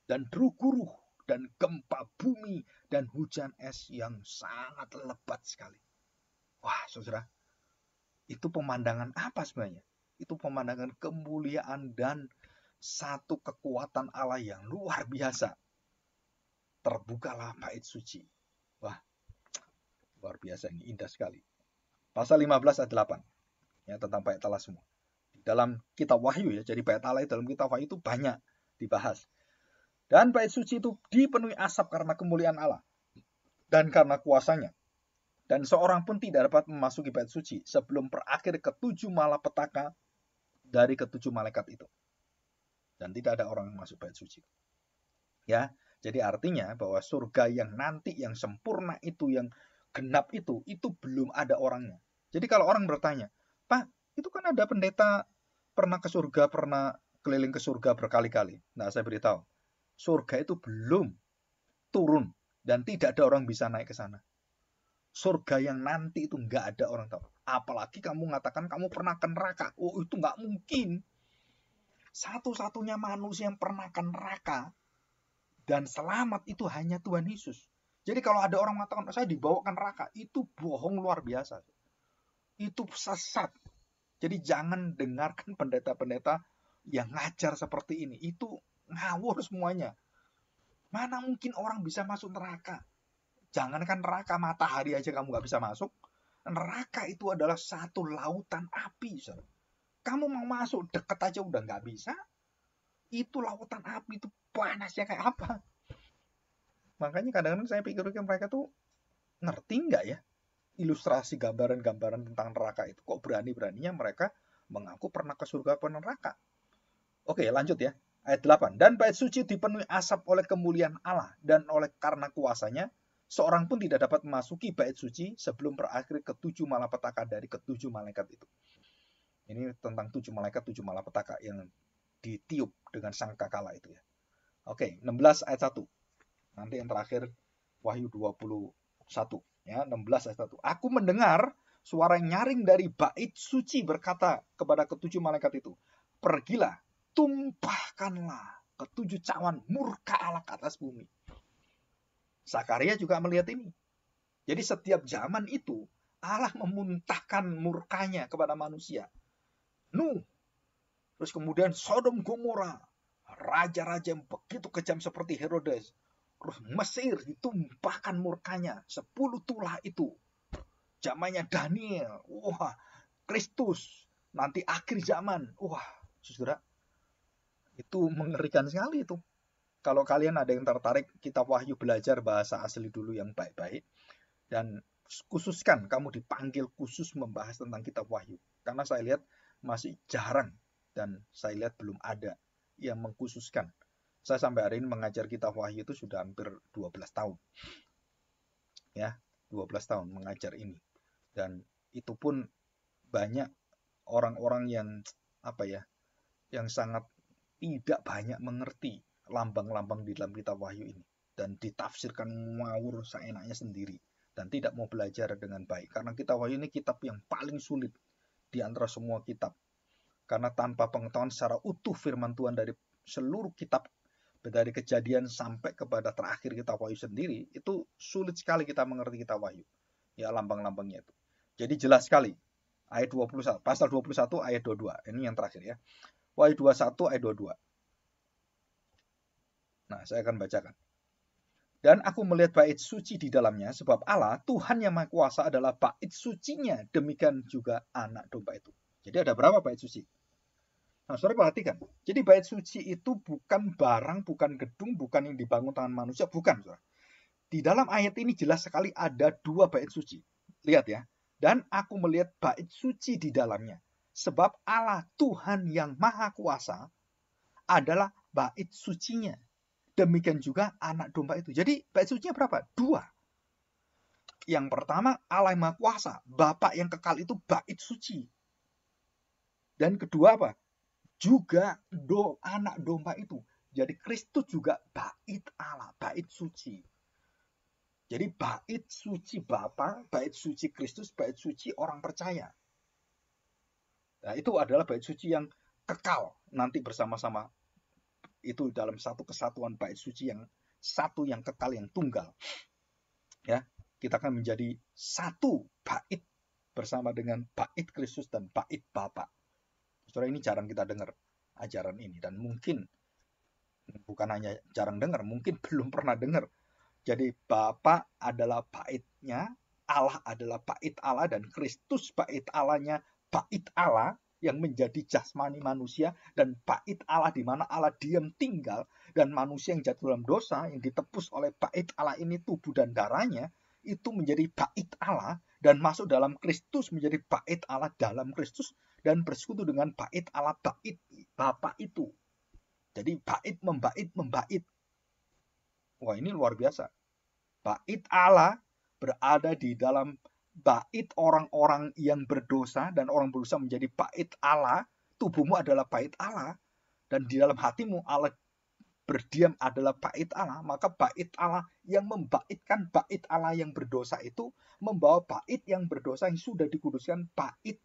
dan deru-guru dan gempa bumi dan hujan es yang sangat lebat sekali. Wah, saudara, itu pemandangan apa sebenarnya? Itu pemandangan kemuliaan dan satu kekuatan Allah yang luar biasa. Terbukalah bait suci. Wah, luar biasa, ini indah sekali. Pasal 15 ayat 8. Ya, tentang bait Allah semua. Di dalam kitab Wahyu ya, jadi bait Allah dalam kitab Wahyu itu banyak dibahas. Dan bait suci itu dipenuhi asap karena kemuliaan Allah dan karena kuasanya. Dan seorang pun tidak dapat memasuki bait suci sebelum berakhir ke-7 malapetaka dari ke-7 malaikat itu. Dan tidak ada orang yang masuk bait suci. Ya, jadi artinya bahwa surga yang nanti, yang sempurna itu, yang genap itu belum ada orangnya. Jadi kalau orang bertanya, Pak, itu kan ada pendeta pernah ke surga, pernah keliling ke surga berkali-kali. Nah, saya beritahu, surga itu belum turun dan tidak ada orang bisa naik ke sana. Surga yang nanti itu nggak ada orang tahu. Apalagi kamu mengatakan kamu pernah ke neraka. Oh, itu nggak mungkin. Satu-satunya manusia yang pernah ke neraka dan selamat itu hanya Tuhan Yesus. Jadi kalau ada orang mengatakan saya dibawa ke neraka, itu bohong luar biasa. Itu sesat. Jadi jangan dengarkan pendeta-pendeta yang ngajar seperti ini. Itu ngawur semuanya. Mana mungkin orang bisa masuk neraka? Jangankan neraka, matahari aja kamu nggak bisa masuk. Neraka itu adalah satu lautan api. Kamu mau masuk deket aja udah nggak bisa. Itu lautan api, itu panasnya kayak apa? Makanya kadang-kadang saya pikir-pikir mereka tuh ngerti nggak ya ilustrasi gambaran-gambaran tentang neraka itu. Kok berani-beraninya mereka mengaku pernah ke surga atau neraka. Oke, lanjut ya. Ayat 8. Dan bait suci dipenuhi asap oleh kemuliaan Allah, dan oleh karena kuasanya, seorang pun tidak dapat memasuki bait suci sebelum berakhir ke-7 malapetaka dari ke-7 malaikat itu. Ini tentang 7 malaikat, 7 malapetaka yang ditiup dengan sangkakala itu ya. Oke, 16 ayat 1. Nanti yang terakhir Wahyu 21 ya, 16 ayat 1. Aku mendengar suara nyaring dari bait suci berkata kepada ke-7 malaikat itu, pergilah, tumpahkanlah ke-7 cawan murka Allah ke atas bumi. Zakaria juga melihat ini. Jadi setiap zaman itu Allah memuntahkan murkanya kepada manusia. Nuh, terus kemudian Sodom Gomora, raja-raja yang begitu kejam seperti Herodes. Terus Mesir ditumpahkan murkanya, 10 tulah itu. Zamannya Daniel, wah, Kristus, nanti akhir zaman. Wah, saudara, itu mengerikan sekali itu. Kalau kalian ada yang tertarik kitab Wahyu, belajar bahasa asli dulu yang baik-baik. Dan khususkan kamu dipanggil khusus membahas tentang kitab Wahyu. Karena saya lihat masih jarang. Dan saya lihat belum ada yang mengkhususkan. Saya sampai hari ini mengajar kitab Wahyu itu sudah hampir 12 tahun. Ya, 12 tahun mengajar ini. Dan itu pun banyak orang-orang yang yang sangat tidak banyak mengerti lambang-lambang di dalam kitab Wahyu ini, dan ditafsirkan ngawur seenaknya sendiri dan tidak mau belajar dengan baik. Karena kitab Wahyu ini kitab yang paling sulit di antara semua kitab. Karena tanpa pengetahuan secara utuh firman Tuhan dari seluruh kitab Dari Kejadian sampai kepada terakhir kitab Wahyu sendiri, itu sulit sekali kita mengerti kitab Wahyu. Ya, lambang-lambangnya itu. Jadi jelas sekali. Ayat 21, pasal 21 ayat 22. Ini yang terakhir ya. Wahyu 21 ayat 22. Nah, saya akan bacakan. Dan aku melihat bait suci di dalamnya, sebab Allah, Tuhan yang Maha Kuasa adalah bait sucinya. Demikian juga anak domba itu. Jadi ada berapa bait suci? Nah, saudara perhatikan. Jadi bait suci itu bukan barang, bukan gedung, bukan yang dibangun tangan manusia, bukan, saudara. Di dalam ayat ini jelas sekali ada 2 bait suci. Lihat ya. Dan aku melihat bait suci di dalamnya. Sebab Allah, Tuhan yang Maha Kuasa adalah bait sucinya. Demikian juga anak domba itu. Jadi bait sucinya berapa? 2. Yang pertama Allah yang Maha Kuasa, Bapa yang kekal itu bait suci. Dan kedua apa? Juga anak domba itu. Jadi Kristus juga bait Allah, bait suci. Jadi bait suci Bapa, bait suci Kristus, bait suci orang percaya. Nah, itu adalah bait suci yang kekal nanti bersama-sama. Itu dalam satu kesatuan bait suci yang satu, yang kekal, yang tunggal. Ya, kita akan menjadi satu bait bersama dengan bait Kristus dan bait Bapa. Saudara, ini jarang kita dengar ajaran ini, dan mungkin bukan hanya jarang dengar, mungkin belum pernah dengar. Jadi Bapa adalah baitnya, Allah adalah bait Allah, dan Kristus bait Allahnya, bait Allah yang menjadi jasmani manusia, dan bait Allah di mana Allah diam tinggal, dan manusia yang jatuh dalam dosa yang ditebus oleh bait Allah ini, tubuh dan darahnya, itu menjadi bait Allah dan masuk dalam Kristus menjadi bait Allah dalam Kristus dan bersekutu dengan bait Allah, bait Bapa itu. Jadi bait membait. Wah, ini luar biasa. Bait Allah berada di dalam bait orang-orang yang berdosa, dan orang berdosa menjadi bait Allah. Tubuhmu adalah bait Allah, dan di dalam hatimu Allah berdiam adalah bait Allah. Maka bait Allah yang membaitkan bait Allah yang berdosa itu membawa bait yang berdosa yang sudah dikuduskan, bait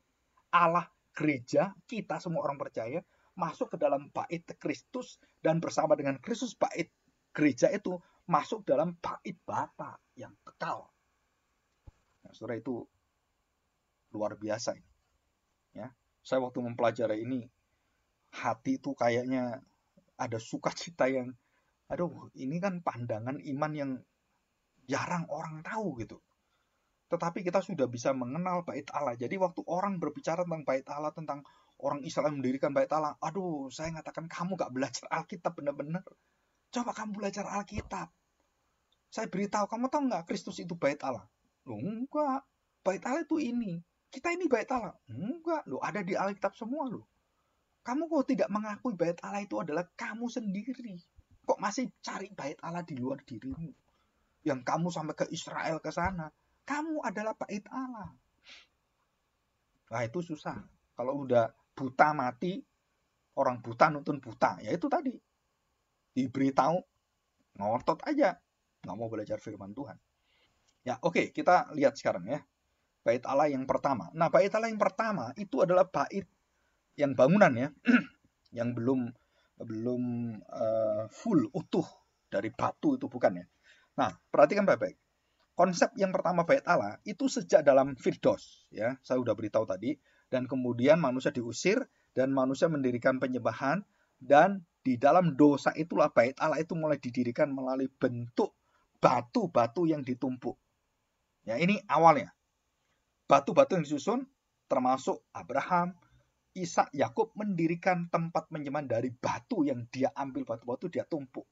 Allah gereja, kita semua orang percaya masuk ke dalam bait Kristus, dan bersama dengan Kristus bait gereja itu masuk dalam bait Bapa yang kekal. Nah, saudara, itu luar biasa ini. Ya, saya waktu mempelajari ini, hati itu kayaknya ada sukacita yang, aduh, ini kan pandangan iman yang jarang orang tahu gitu. Tetapi kita sudah bisa mengenal bait Allah. Jadi waktu orang berbicara tentang bait Allah, tentang orang Israel mendirikan bait Allah, aduh, saya ngatakan, kamu gak belajar Alkitab benar-benar. Coba kamu belajar Alkitab. Saya beritahu, kamu tahu nggak Kristus itu bait Allah? Loh, enggak. Bait Allah itu ini. Kita ini bait Allah. Enggak. Loh, ada di Alkitab semua loh. Kamu kok tidak mengakui bait Allah itu adalah kamu sendiri? Kok masih cari bait Allah di luar dirimu? Yang kamu sampai ke Israel ke sana. Kamu adalah bait Allah. Nah, itu susah. Kalau udah buta mati, orang buta nuntun buta. Ya itu tadi. Diberitahu, ngotot aja. Nggak mau belajar firman Tuhan. Ya, oke, kita lihat sekarang ya. Bait Allah yang pertama. Nah, bait Allah yang pertama itu adalah bait yang bangunan ya. Yang belum full utuh dari batu, itu bukan ya. Nah, perhatikan baik-baik. Konsep yang pertama bait Allah itu sejak dalam Firdaus ya. Saya sudah beritahu tadi, dan kemudian manusia diusir dan manusia mendirikan penyembahan, dan di dalam dosa itulah bait Allah itu mulai didirikan melalui bentuk batu-batu yang ditumpuk. Ya, ini awalnya. Batu-batu yang disusun termasuk Abraham, Ishak, Yakub mendirikan tempat penyembahan dari batu yang dia ambil, batu-batu dia tumpuk.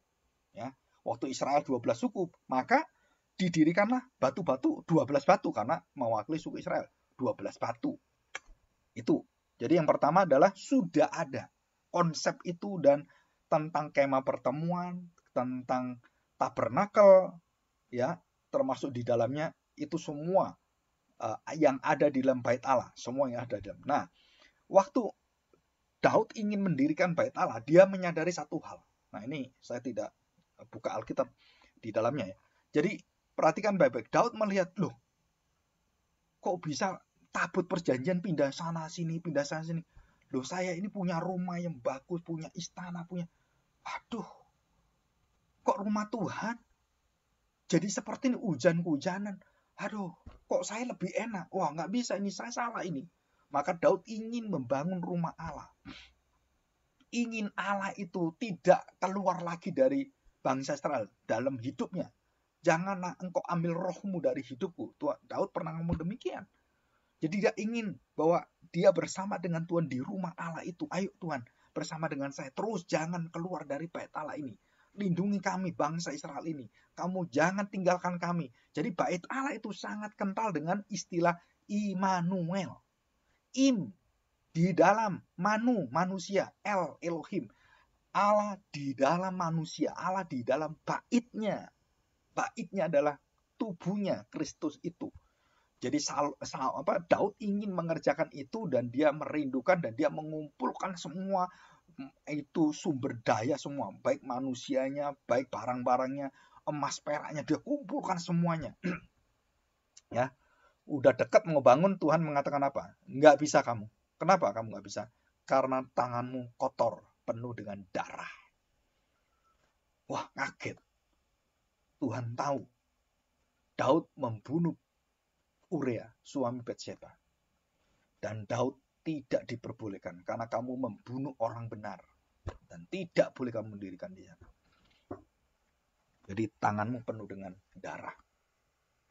Ya, waktu Israel 12 suku, maka didirikanlah batu-batu 12 batu karena mewakili suku Israel. 12 batu. Itu. Jadi yang pertama adalah sudah ada konsep itu, dan tentang kemah pertemuan, tentang tabernakel, ya, termasuk di dalamnya itu semua yang ada di dalam bait Allah, semua yang ada di dalam. Nah, waktu Daud ingin mendirikan bait Allah, dia menyadari satu hal. Nah, ini saya tidak buka Alkitab di dalamnya ya. Jadi perhatikan baik-baik. Daud melihat, loh, kok bisa tabut perjanjian pindah sana sini, pindah sana sini. Loh, saya ini punya rumah yang bagus, punya istana, punya. Aduh, Kok rumah Tuhan jadi seperti ini, hujan-hujanan? Aduh, kok saya lebih enak? Wah, nggak bisa ini, saya salah ini. Maka Daud ingin membangun rumah Allah. Ingin Allah itu tidak keluar lagi dari bangsa Israel dalam hidupnya. Janganlah engkau ambil rohmu dari hidupku. Daud pernah ngomong demikian. Jadi dia ingin bahwa dia bersama dengan Tuhan di rumah Allah itu. Ayo Tuhan, bersama dengan saya. Terus jangan keluar dari bait Allah ini. Lindungi kami bangsa Israel ini. Kamu jangan tinggalkan kami. Jadi bait Allah itu sangat kental dengan istilah Immanuel. Im, di dalam, manu, manusia. El, Elohim. Allah di dalam manusia. Allah di dalam baitnya. Baitnya adalah tubuhnya, Kristus itu. Jadi Daud ingin mengerjakan itu dan dia merindukan dan dia mengumpulkan semua itu sumber daya semua, baik manusianya, baik barang-barangnya, emas peraknya, dia kumpulkan semuanya. Ya, udah dekat mau bangun, Tuhan mengatakan apa? Nggak bisa kamu. Kenapa kamu nggak bisa? Karena tanganmu kotor, penuh dengan darah. Wah, kaget. Tuhan tahu Daud membunuh Urea, suami Batsheba. Dan Daud tidak diperbolehkan karena kamu membunuh orang benar dan tidak boleh kamu mendirikan di sana. Jadi tanganmu penuh dengan darah.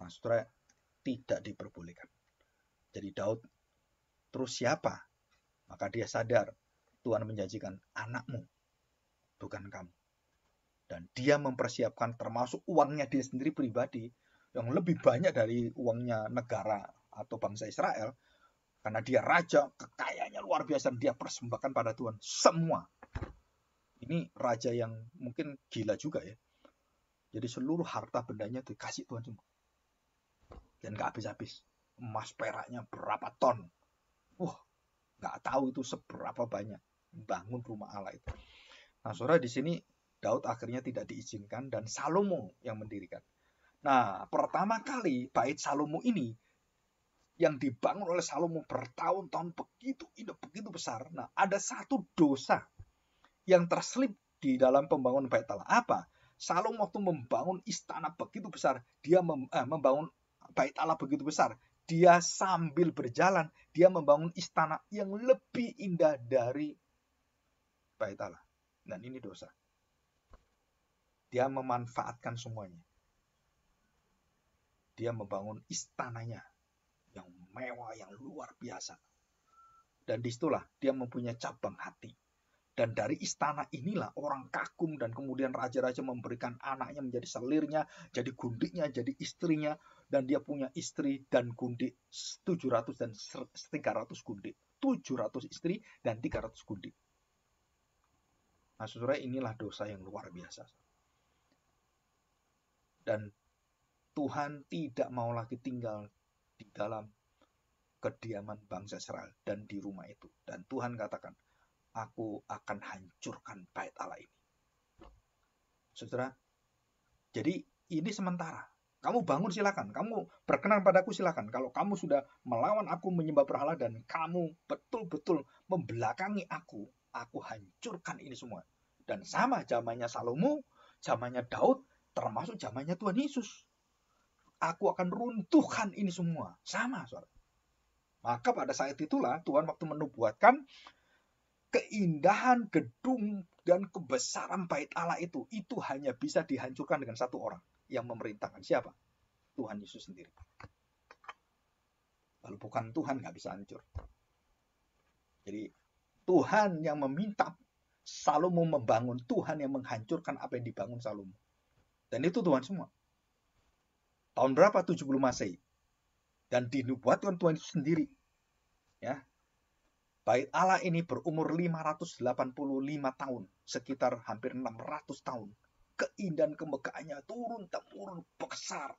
Nah, saudara, tidak diperbolehkan. Jadi Daud terus siapa? Maka dia sadar Tuhan menjanjikan anakmu, bukan kamu. Dan dia mempersiapkan termasuk uangnya dia sendiri pribadi yang lebih banyak dari uangnya negara atau bangsa Israel. Karena dia raja, kekayaannya luar biasa. Dia persembahkan pada Tuhan semua. Ini raja yang mungkin gila juga ya. Jadi seluruh harta bendanya dikasih Tuhan semua. Dan gak habis-habis. Emas peraknya berapa ton. Wah, gak tahu itu seberapa banyak. Bangun rumah Allah itu. Nah, saudara, di sini Daud akhirnya tidak diizinkan dan Salomo yang mendirikan. Nah, pertama kali bait Salomo ini yang dibangun oleh Salomo bertahun-tahun begitu indah, begitu besar. Nah, ada satu dosa yang terselip di dalam pembangunan bait Allah. Apa? Salomo waktu membangun istana begitu besar, dia membangun bait Allah begitu besar, dia sambil berjalan, dia membangun istana yang lebih indah dari bait Allah. Dan ini dosa. Dia memanfaatkan semuanya. Dia membangun istananya yang mewah, yang luar biasa. Dan disitulah dia mempunyai cabang hati. Dan dari istana inilah orang kagum dan kemudian raja-raja memberikan anaknya menjadi selirnya, jadi gundiknya, jadi istrinya. Dan dia punya istri dan gundik 700 dan 300 gundik. 700 istri dan 300 gundik. Nah, saudara, inilah dosa yang luar biasa. Dan Tuhan tidak mau lagi tinggal di dalam kediaman bangsa Israel dan di rumah itu. Dan Tuhan katakan, aku akan hancurkan bait Allah ini. Saudara, jadi ini sementara. Kamu bangun silakan, kamu berkenan padaku silakan. Kalau kamu sudah melawan aku menyembah berhala dan kamu betul-betul membelakangi aku hancurkan ini semua. Dan sama zamannya Salomo, zamannya Daud, termasuk zamannya Tuhan Yesus. Aku akan runtuhkan ini semua. Sama, saudara. Maka pada saat itulah Tuhan waktu menubuatkan keindahan gedung dan kebesaran bait Allah itu hanya bisa dihancurkan dengan satu orang yang memerintahkan. Siapa? Tuhan Yesus sendiri. Kalau bukan Tuhan nggak bisa hancur. Jadi Tuhan yang meminta Salomo membangun, Tuhan yang menghancurkan apa yang dibangun Salomo. Dan itu Tuhan semua. Tahun berapa? 70 Masehi. Dan dinubuatkan Tuhan itu sendiri. Ya. Bait Allah ini berumur 585 tahun, sekitar hampir 600 tahun. Keindahan kemegahannya turun-temurun besar.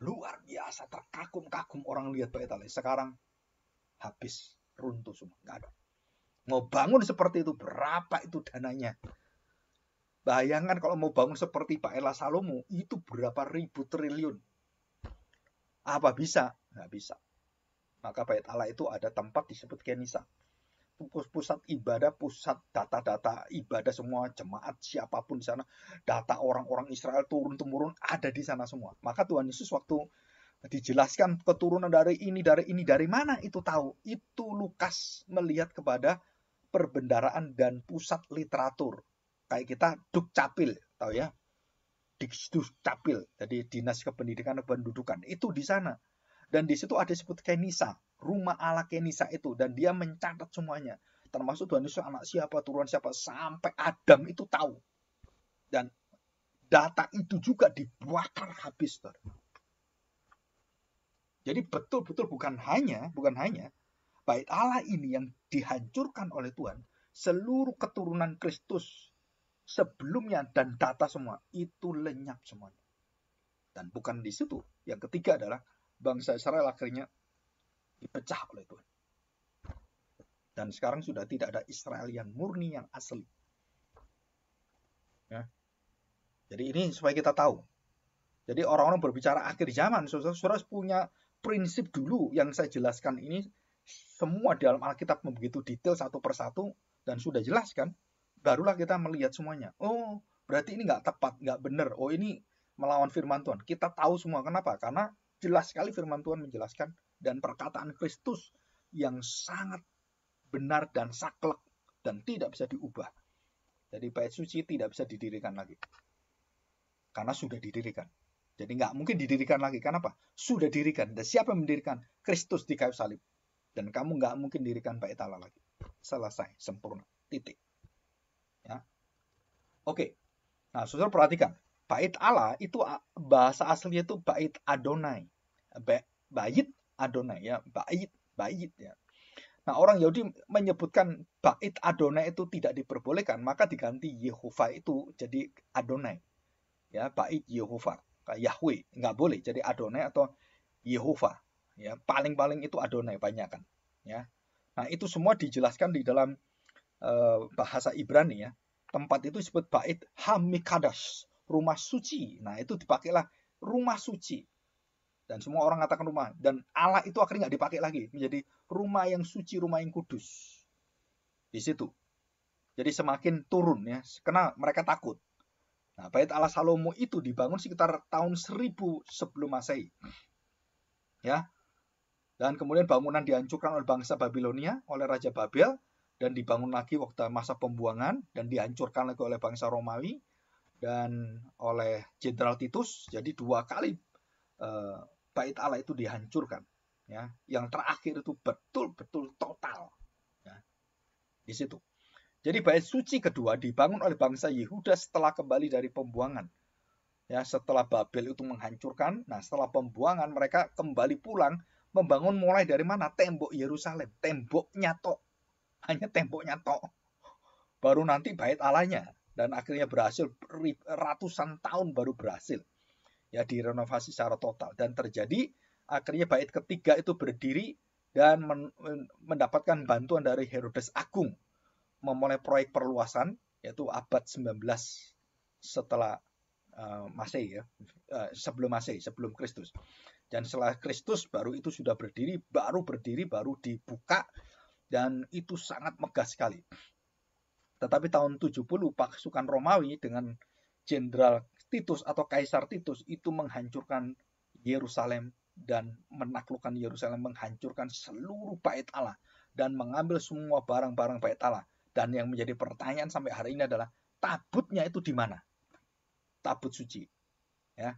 Luar biasa, terkagum-kagum orang lihat bait Allah. Sekarang habis, runtuh semua, enggak ada. Mau bangun seperti itu, berapa itu dananya? Bayangkan kalau mau bangun seperti bait Allah Salomo, itu berapa ribu triliun. Apa bisa? Nggak bisa. Maka bait Allah itu ada tempat disebut Kenisa. pusat ibadah, pusat data-data ibadah semua jemaat siapapun di sana, data orang-orang Israel turun-temurun ada di sana semua. Maka Tuhan Yesus waktu dijelaskan keturunan dari ini, dari mana itu tahu? Itu Lukas melihat kepada perbendaraan dan pusat literatur. Kayak kita Dukcapil, tahu ya? Dukcapil, jadi Dinas Kependidikan dan Kependudukan. Itu di sana. Dan di situ ada disebut Kenisa, rumah Allah Kenisa itu, dan dia mencatat semuanya. Termasuk Tuhan Yesus anak siapa, turunan siapa, sampai Adam itu tahu. Dan data itu juga dibakar habis. Jadi betul-betul bukan hanya bait Allah ini yang dihancurkan oleh Tuhan, seluruh keturunan Kristus sebelumnya dan data semua itu lenyap semuanya. Dan bukan di situ. Yang ketiga adalah bangsa Israel akhirnya dipecah oleh Tuhan. Dan sekarang sudah tidak ada Israel yang murni, yang asli. Ya. Jadi ini supaya kita tahu. Jadi orang-orang berbicara akhir zaman, saudara punya prinsip dulu yang saya jelaskan ini semua di dalam Alkitab begitu detail satu persatu dan sudah jelas kan. Barulah kita melihat semuanya. Oh, berarti ini nggak tepat, nggak benar. Oh, ini melawan firman Tuhan. Kita tahu semua. Kenapa? Karena jelas sekali firman Tuhan menjelaskan dan perkataan Kristus yang sangat benar dan saklek dan tidak bisa diubah. Jadi bait suci tidak bisa didirikan lagi. Karena sudah didirikan. Jadi nggak mungkin didirikan lagi. Kenapa? Sudah didirikan. Dan siapa yang mendirikan? Kristus di kayu salib. Dan kamu nggak mungkin dirikan bait Allah lagi. Selesai, sempurna, titik. Ya. Oke. Nah, saudara perhatikan. Bait Allah itu bahasa aslinya itu bait Adonai. Bait Adonai ya, bait ya. Nah, orang Yahudi menyebutkan bait Adonai itu tidak diperbolehkan, maka diganti Yehova itu jadi Adonai. Ya, bait Yehova, Yahweh, nggak boleh jadi Adonai atau Yehova. Ya, paling-paling itu Adonai banyak kan. Ya. Nah, itu semua dijelaskan di dalam bahasa Ibrani ya. Tempat itu disebut bait Hamikdash, rumah suci. Nah, itu dipakailah rumah suci. Dan semua orang katakan rumah. Dan Allah itu akhirnya nggak dipakai lagi. Menjadi rumah yang suci, rumah yang kudus. Di situ. Jadi semakin turun ya. Karena mereka takut. Nah, bait Allah Salomo itu dibangun sekitar tahun 1000 sebelum Masehi. Ya. Dan kemudian bangunan dihancurkan oleh bangsa Babilonia, oleh Raja Babel. Dan dibangun lagi waktu masa pembuangan. Dan dihancurkan lagi oleh bangsa Romawi. Dan oleh Jenderal Titus. Jadi 2 kali bait Allah itu dihancurkan. Ya. Yang terakhir itu betul-betul total. Ya. Di situ. Jadi bait suci kedua dibangun oleh bangsa Yehuda setelah kembali dari pembuangan. Ya, setelah Babel itu menghancurkan, nah setelah pembuangan mereka kembali pulang membangun mulai dari mana? Tembok Yerusalem, temboknya tok. Hanya temboknya tok. Baru nanti bait Allahnya dan akhirnya berhasil ratusan tahun baru berhasil. Ya, direnovasi secara total dan terjadi akhirnya bait ketiga itu berdiri dan mendapatkan bantuan dari Herodes Agung. Memulai proyek perluasan yaitu abad 19 setelah Masehi ya, sebelum Masehi, sebelum Kristus. Dan setelah Kristus baru itu sudah berdiri, baru dibuka dan itu sangat megah sekali. Tetapi tahun 70 pasukan Romawi dengan Jenderal Titus atau Kaisar Titus itu menghancurkan Yerusalem dan menaklukkan Yerusalem, menghancurkan seluruh bait Allah dan mengambil semua barang-barang bait Allah. Dan yang menjadi pertanyaan sampai hari ini adalah tabutnya itu di mana? Tabut suci. Ya.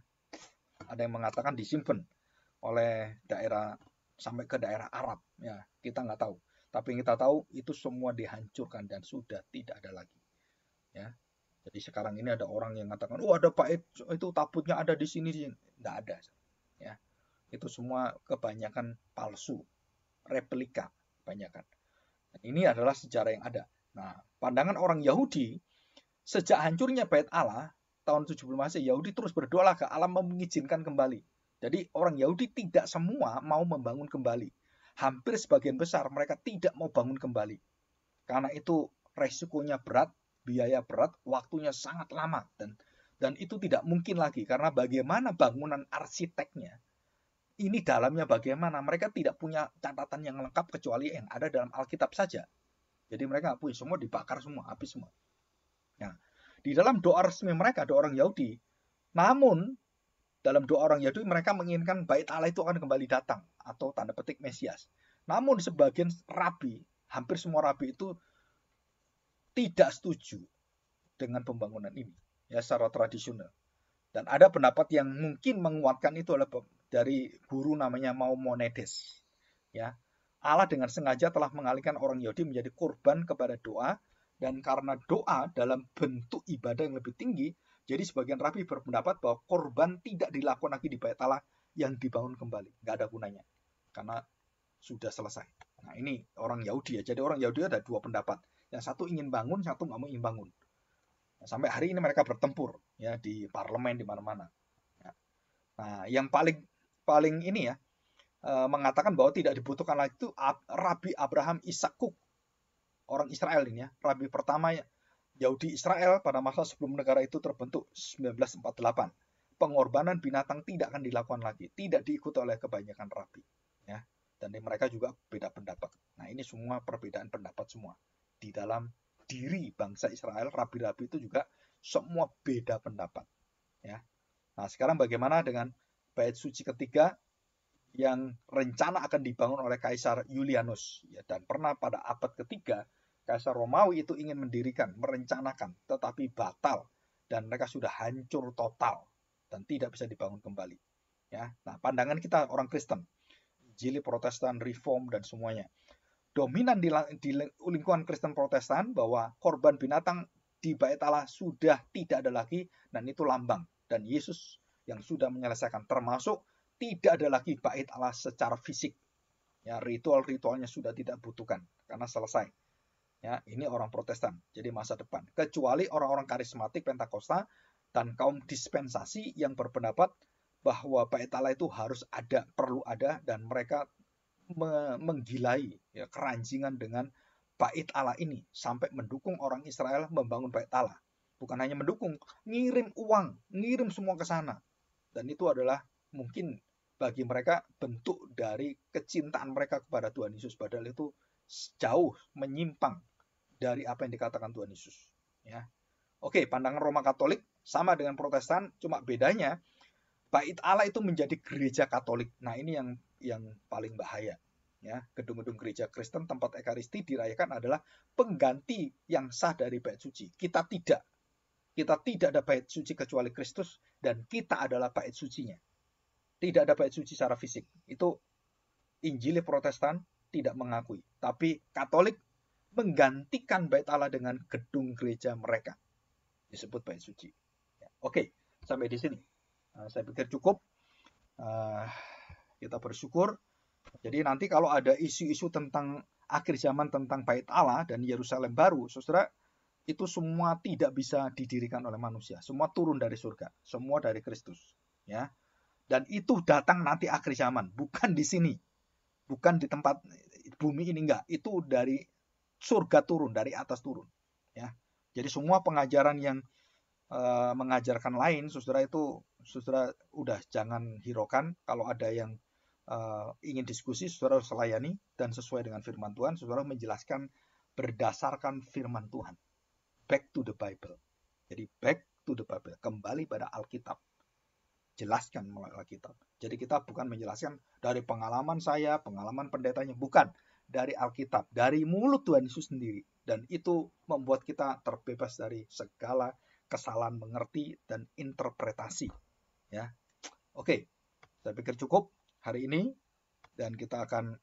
Ada yang mengatakan disimpan oleh daerah sampai ke daerah Arab. Ya, kita nggak tahu. Tapi yang kita tahu itu semua dihancurkan dan sudah tidak ada lagi. Ya. Jadi sekarang ini ada orang yang mengatakan, oh ada bait itu tabutnya ada di sini. Nggak ada. Ya. Itu semua kebanyakan palsu, replika kebanyakan. Dan ini adalah sejarah yang ada. Nah, pandangan orang Yahudi, sejak hancurnya bait Allah, tahun 70 Masehi, Yahudi terus berdoa ke Allah mengizinkan kembali. Jadi orang Yahudi tidak semua mau membangun kembali. Hampir sebagian besar mereka tidak mau bangun kembali. Karena itu resikonya berat, biaya berat, waktunya sangat lama. Dan itu tidak mungkin lagi. Karena bagaimana bangunan arsiteknya, ini dalamnya bagaimana, mereka tidak punya catatan yang lengkap kecuali yang ada dalam Alkitab saja. Jadi mereka nggak punya, semua dibakar semua, habis semua. Nah, di dalam doa resmi mereka, doa orang Yahudi, namun dalam doa orang Yahudi mereka menginginkan bait Allah itu akan kembali datang atau tanda petik Mesias. Namun sebagian rabi, hampir semua rabi itu tidak setuju dengan pembangunan ini ya secara tradisional. Dan ada pendapat yang mungkin menguatkan itu adalah dari guru namanya Maimonides. Ya, Allah dengan sengaja telah mengalihkan orang Yahudi menjadi korban kepada doa, dan karena doa dalam bentuk ibadah yang lebih tinggi, jadi sebagian rabi berpendapat bahwa korban tidak dilakukan lagi di bait Allah yang dibangun kembali, nggak ada gunanya karena sudah selesai. Nah ini orang Yahudi ya, jadi orang Yahudi ada dua pendapat, yang satu ingin bangun, satu nggak mau ingin bangun. Nah, sampai hari ini mereka bertempur ya di parlemen di mana-mana. Ya. Nah yang paling paling ini ya, mengatakan bahwa tidak dibutuhkan lagi itu Rabi Abraham Isaac Cook, orang Israel ini ya, Rabi pertama Yahudi Israel pada masa sebelum negara itu terbentuk 1948. Pengorbanan binatang tidak akan dilakukan lagi, tidak diikuti oleh kebanyakan rabi. Ya, dan mereka juga beda pendapat. Nah ini semua perbedaan pendapat semua di dalam diri bangsa Israel. Rabi-rabi itu juga semua beda pendapat. Ya, nah sekarang bagaimana dengan bait suci ketiga yang rencana akan dibangun oleh Kaisar Julianus ya, dan pernah pada abad ketiga Kaisar Romawi itu ingin mendirikan, merencanakan, tetapi batal dan mereka sudah hancur total dan tidak bisa dibangun kembali. Ya, nah pandangan kita orang Kristen, Injili Protestan, Reform dan semuanya dominan di lingkungan Kristen Protestan bahwa korban binatang di bait Allah sudah tidak ada lagi, dan itu lambang dan Yesus yang sudah menyelesaikan, termasuk tidak ada lagi bait Allah secara fisik. Ya, ritual-ritualnya sudah tidak butuhkan karena selesai. Ya, ini orang Protestan. Jadi masa depan. Kecuali orang-orang karismatik Pentakosta dan kaum dispensasi yang berpendapat bahwa bait Allah itu harus ada, perlu ada, dan mereka menggilai ya, keranjingan dengan bait Allah ini sampai mendukung orang Israel membangun bait Allah. Bukan hanya mendukung, ngirim uang, ngirim semua ke sana. Dan itu adalah mungkin bagi mereka bentuk dari kecintaan mereka kepada Tuhan Yesus, padahal itu jauh menyimpang dari apa yang dikatakan Tuhan Yesus. Ya, oke, pandangan Roma Katolik sama dengan Protestan, cuma bedanya bait Allah itu menjadi gereja Katolik. Nah ini yang paling bahaya. Ya, gedung-gedung gereja Kristen tempat ekaristi dirayakan adalah pengganti yang sah dari bait suci. Kita tidak ada bait suci kecuali Kristus, dan kita adalah bait sucinya. Tidak ada bait suci secara fisik. Itu Injili Protestan tidak mengakui. Tapi Katolik menggantikan bait Allah dengan gedung gereja mereka. Disebut bait suci. Oke, sampai di sini. Saya pikir cukup. Kita bersyukur. Jadi nanti kalau ada isu-isu tentang akhir zaman, tentang bait Allah dan Yerusalem baru, saudara, itu semua tidak bisa didirikan oleh manusia. Semua turun dari surga. Semua dari Kristus. Ya. Dan itu datang nanti akhir zaman. Bukan di sini. Bukan di tempat bumi ini, enggak. Itu dari surga turun, dari atas turun. Ya. Jadi semua pengajaran yang mengajarkan lain, saudara, itu saudara udah jangan hiraukan. Kalau ada yang ingin diskusi, saudara harus layani dan sesuai dengan firman Tuhan. Saudara menjelaskan berdasarkan firman Tuhan. Back to the Bible. Jadi back to the Bible, kembali pada Alkitab. Jelaskan melalui Alkitab. Jadi kita bukan menjelaskan dari pengalaman saya, pengalaman pendetanya, bukan, dari Alkitab, dari mulut Tuhan Yesus sendiri. Dan itu membuat kita terbebas dari segala kesalahan mengerti dan interpretasi. Ya, oke, saya pikir cukup hari ini, dan kita akan